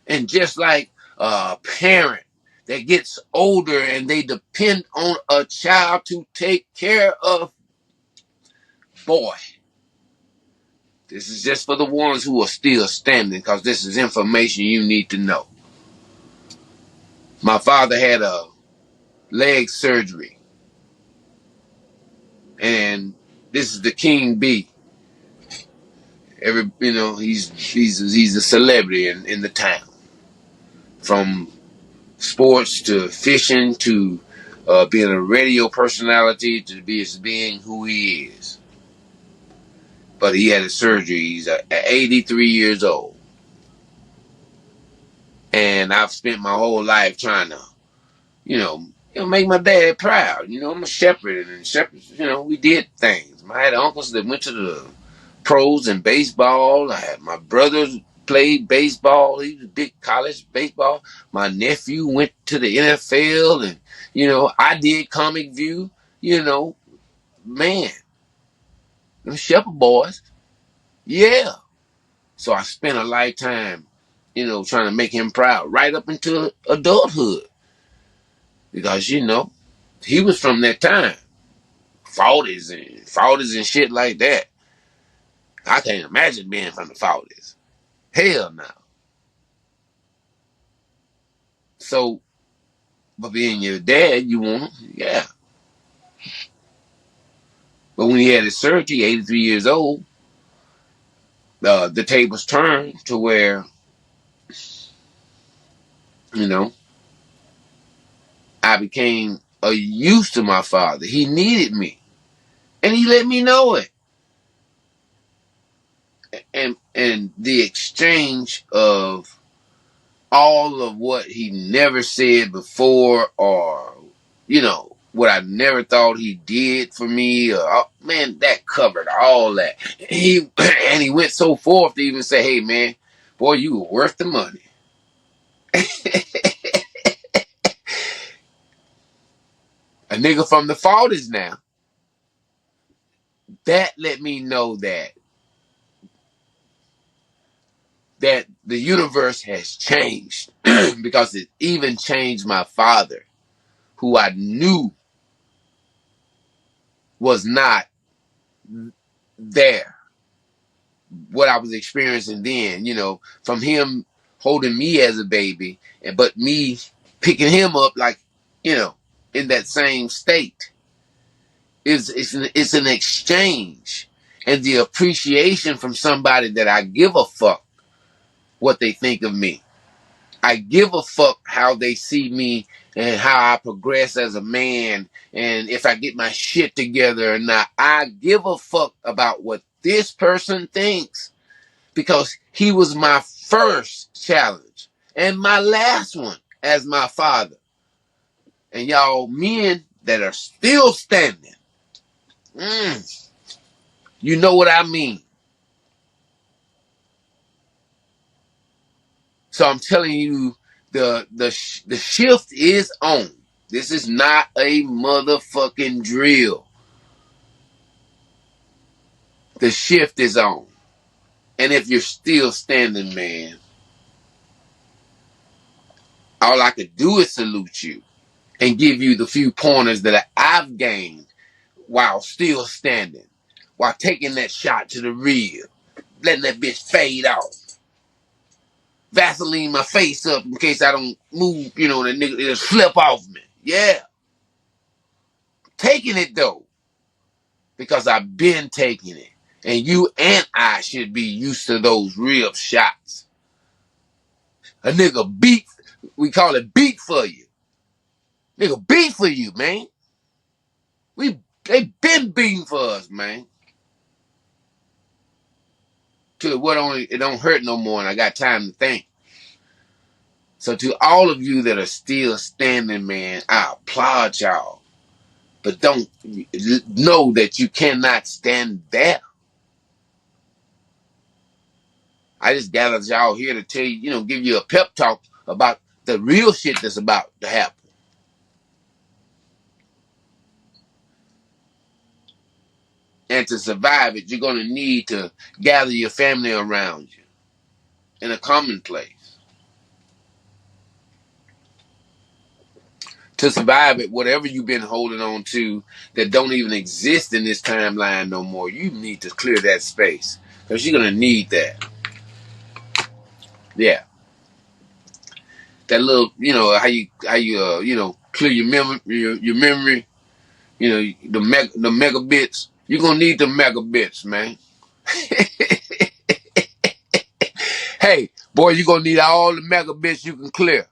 And just like a parent that gets older and they depend on a child to take care of, boy, this is just for the ones who are still standing, because this is information you need to know. My father had a leg surgery, and this is the King B. He's a celebrity in the town, from sports to fishing to being a radio personality to being who he is. But he had a surgery. He's 83 years old, and I've spent my whole life trying to, make my dad proud. I'm a shepherd, and shepherds, we did things. I had uncles that went to the pros in baseball. I had my brothers played baseball. He was big college baseball. My nephew went to the NFL, and I did Comic View. Man, them shepherd boys, yeah. So I spent a lifetime, trying to make him proud, right up into adulthood, because he was from that time, 40s and shit like that. I can't imagine being from the 40s. Hell no. So, but being your dad, you want him? Yeah. But when he had his surgery, 83 years old, the tables turned to where, I became a use to my father. He needed me, and he let me know it. And the exchange of all of what he never said before, or what I never thought he did for me, man, that covered all that. He went so forth to even say, "Hey, man, boy, you were worth the money." A nigga from the 40s now. That let me know that the universe has changed, because it even changed my father, who I knew was not there. What I was experiencing then, from him holding me as a baby, but me picking him up like, in that same state. It's an exchange, and the appreciation from somebody that I give a fuck what they think of me. I give a fuck how they see me and how I progress as a man, and if I get my shit together or not. I give a fuck about what this person thinks, because he was my first challenge and my last one as my father. And y'all men that are still standing, you know what I mean. So I'm telling you, the shift is on. This is not a motherfucking drill. The shift is on. And if you're still standing, man, all I could do is salute you and give you the few pointers that I've gained while still standing, while taking that shot to the rear, letting that bitch fade off. Vaseline my face up in case I don't move, the nigga it'll slip off me. Yeah. Taking it though. Because I've been taking it. And you and I should be used to those rib shots. A nigga beat, we call it beat for you. Nigga beat for you, man. They been beating for us, man. Till it don't hurt no more and I got time to think. So to all of you that are still standing, man, I applaud y'all. But don't know that you cannot stand there. I just gathered y'all here to tell you, give you a pep talk about the real shit that's about to happen. And to survive it, you're going to need to gather your family around you in a common place. To survive it, whatever you've been holding on to that don't even exist in this timeline no more, you need to clear that space. Because you're going to need that. Yeah. That little, how you clear your memory, your memory, the megabits. You're going to need the megabits, man. Hey, boy, you're going to need all the megabits you can clear.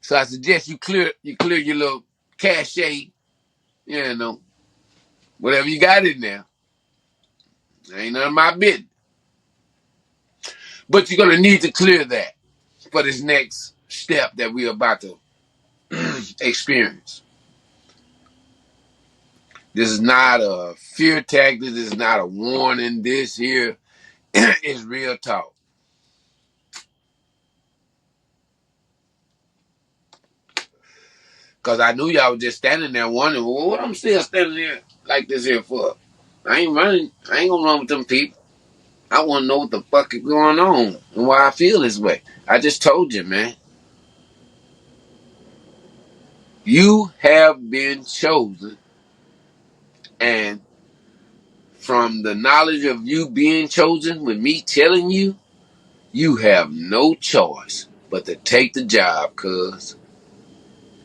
So I suggest you clear your little cache, whatever you got in there. Ain't none of my business. But you're going to need to clear that for this next step that we're about to experience. This is not a fear tactic. This is not a warning. This here is real talk. Because I knew y'all was just standing there wondering, well, what I'm still standing there like this here for? I ain't running. I ain't going to run with them people. I want to know what the fuck is going on and why I feel this way. I just told you, man. You have been chosen. And from the knowledge of you being chosen, with me telling you, you have no choice but to take the job, cuz.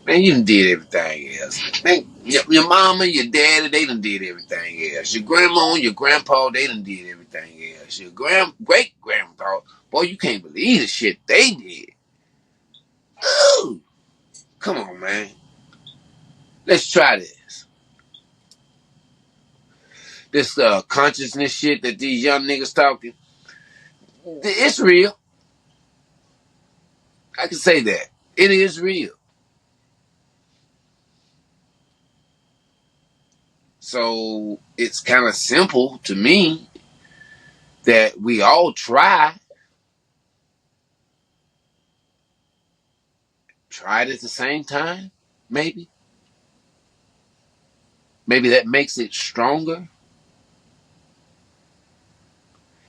Man, you done did everything else. Man, your mama, your daddy, they done did everything else. Your grandma and your grandpa, they done did everything else. Your great-grandpa, boy, you can't believe the shit they did. Ooh, come on, man. Let's try this. This consciousness shit that these young niggas talking, it's real. I can say that. It is real. So it's kind of simple to me that we all try it at the same time, maybe. Maybe that makes it stronger.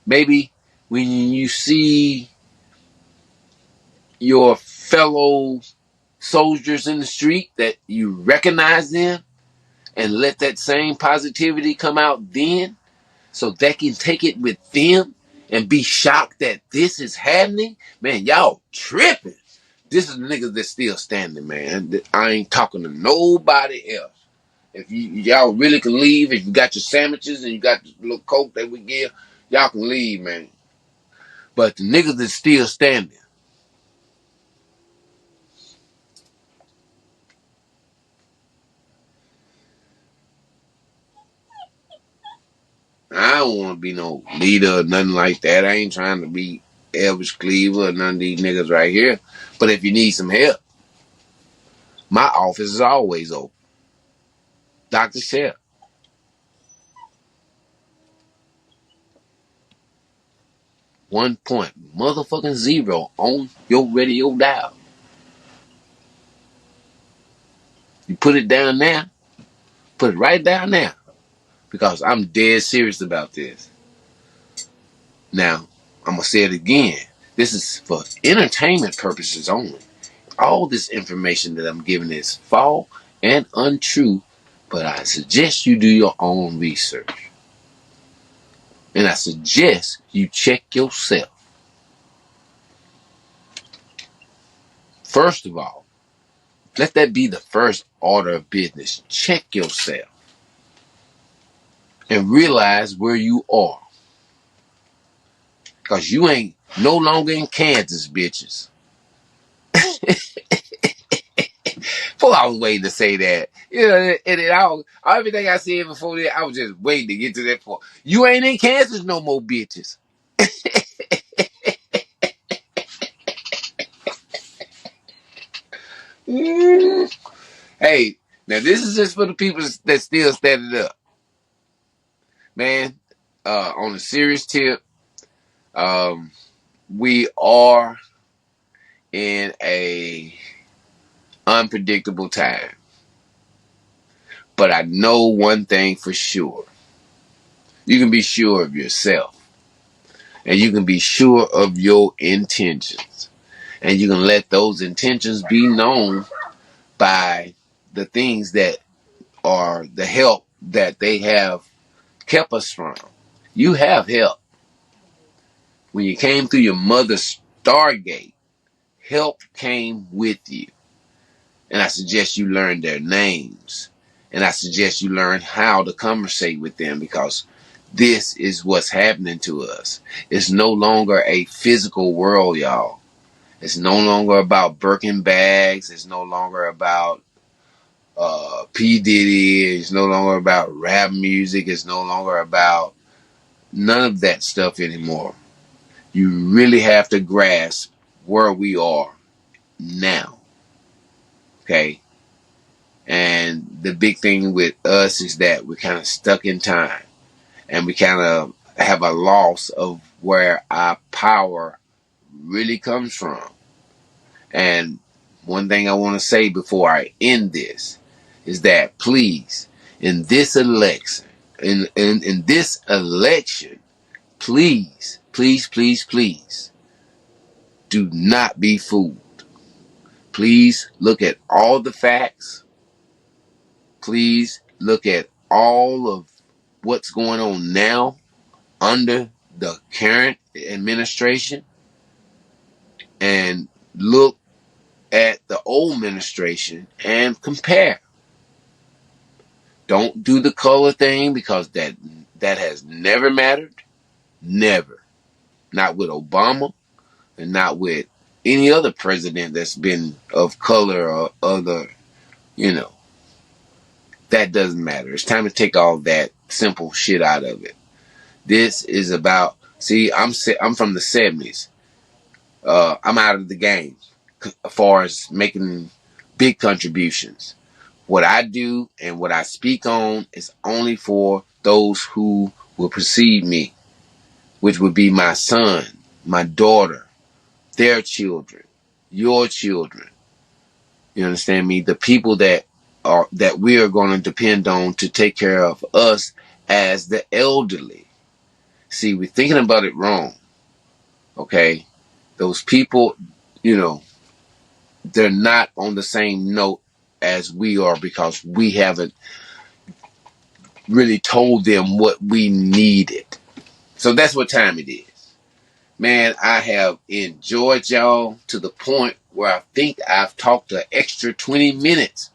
Maybe when you see your fellow soldiers in the street that you recognize them and let that same positivity come out then so they can take it with them and be shocked that this is happening. Man, y'all tripping. This is the niggas that's still standing, man. I ain't talking to nobody else. If y'all really can leave, if you got your sandwiches and you got the little coke that we give, y'all can leave, man. But the niggas that's still standing, I don't want to be no leader or nothing like that. I ain't trying to be Elvis Cleaver or none of these niggas right here. But if you need some help, my office is always open. Dr. Shep. $1.0 on your radio dial. You put it down there. Put it right down there. Because I'm dead serious about this. Now, I'm going to say it again. This is for entertainment purposes only. All this information that I'm giving is false and untrue, but I suggest you do your own research. And I suggest you check yourself. First of all, let that be the first order of business. Check yourself and realize where you are. Because you ain't no longer in Kansas, bitches. Well, I was waiting to say that. You know, and everything I said before that, I was just waiting to get to that point. You ain't in Kansas no more, bitches. Hey, now this is just for the people that still standing up. Man, on a serious tip, we are in a unpredictable time. But I know one thing for sure. You can be sure of yourself. And you can be sure of your intentions. And you can let those intentions be known by the things that are the help that they have kept us from. You have help. When you came through your mother's Stargate, help came with you. And I suggest you learn their names. And I suggest you learn how to conversate with them, because this is what's happening to us. It's no longer a physical world, y'all. It's no longer about Birkin bags. It's no longer about P. Diddy. It's no longer about rap music. It's no longer about none of that stuff anymore. You really have to grasp where we are now. Okay? And the big thing with us is that we're kind of stuck in time. And we kind of have a loss of where our power really comes from. And one thing I want to say before I end this is that please, in this election, please, please, please, please, do not be fooled. Please look at all the facts. Please look at all of what's going on now under the current administration, and look at the old administration and compare. Don't do the color thing, because that has never mattered. Never. Not with Obama, and not with any other president that's been of color or other, that doesn't matter. It's time to take all that simple shit out of it. This is about, I'm from the 70s. I'm out of the game as far as making big contributions. What I do and what I speak on is only for those who will precede me, which would be my son, my daughter, their children, your children. You understand me? The people that we are going to depend on to take care of us as the elderly. See, we're thinking about it wrong. Okay? Those people, they're not on the same note as we are, because we haven't really told them what we needed. So that's what time it is. Man, I have enjoyed y'all to the point where I think I've talked an extra 20 minutes.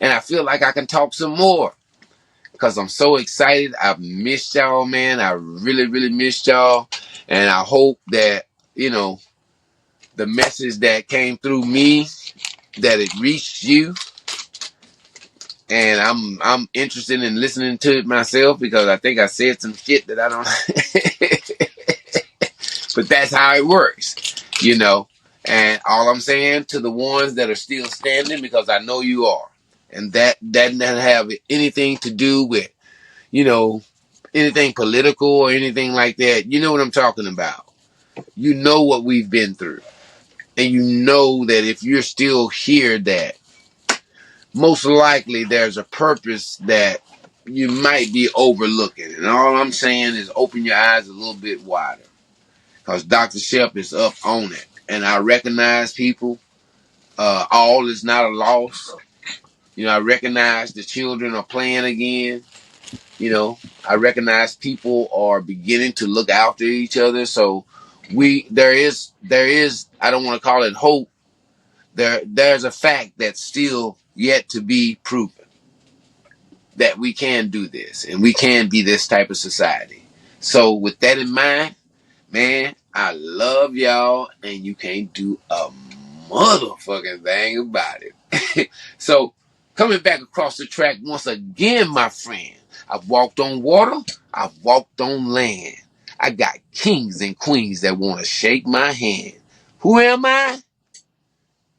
And I feel like I can talk some more, because I'm so excited. I've missed y'all, man. I really, really missed y'all. And I hope that, the message that came through me, that it reached you. And I'm interested in listening to it myself, because I think I said some shit that I don't. But that's how it works, And all I'm saying to the ones that are still standing, because I know you are, and that doesn't have anything to do with, anything political or anything like that. You know what I'm talking about. You know what we've been through. And you know that if you're still here, that most likely there's a purpose that you might be overlooking. And all I'm saying is open your eyes a little bit wider, because Dr. Shep is up on it. And I recognize people. All is not a loss. I recognize the children are playing again. I recognize people are beginning to look after each other. So there is, I don't want to call it hope. there's a fact that's still yet to be proven that we can do this and we can be this type of society. So with that in mind, man, I love y'all and you can't do a motherfucking thing about it. So coming back across the track once again, my friend, I've walked on water, I've walked on land. I got kings and queens that want to shake my hand. Who am I?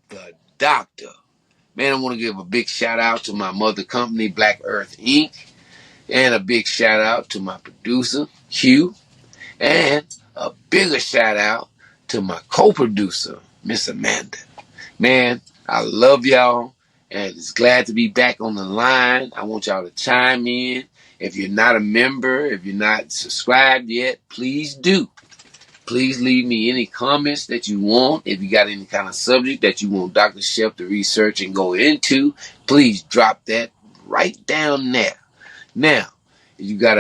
The doctor. Man, I want to give a big shout out to my mother company, Black Earth Inc. And a big shout out to my producer, Hugh. And a bigger shout out to my co-producer, Miss Amanda. Man, I love y'all. And it's glad to be back on the line. I want y'all to chime in. If you're not a member, if you're not subscribed yet, please do. Please leave me any comments that you want. If you got any kind of subject that you want Dr. Shep to research and go into, please drop that right down there. Now, if you got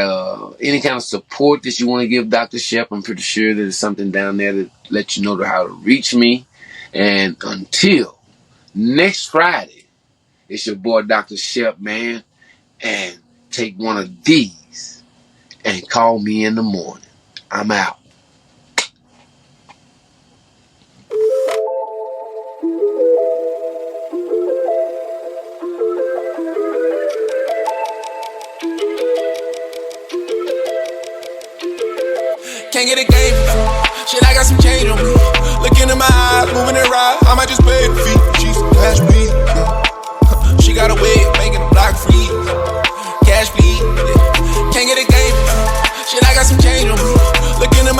any kind of support that you want to give Dr. Shep, I'm pretty sure there's something down there to let you know how to reach me. And until next Friday, it's your boy Dr. Shep, man. And take one of these and call me in the morning. I'm out. Can't get a game for free. Shit, I got some change on me. Look into my eyes, moving it right. I might just pay the fee. She's cash bleed. Yeah. She got a way of making the block free. Cash bleed. Yeah. Can't get a game for free. Shit, I got some change on me. Look into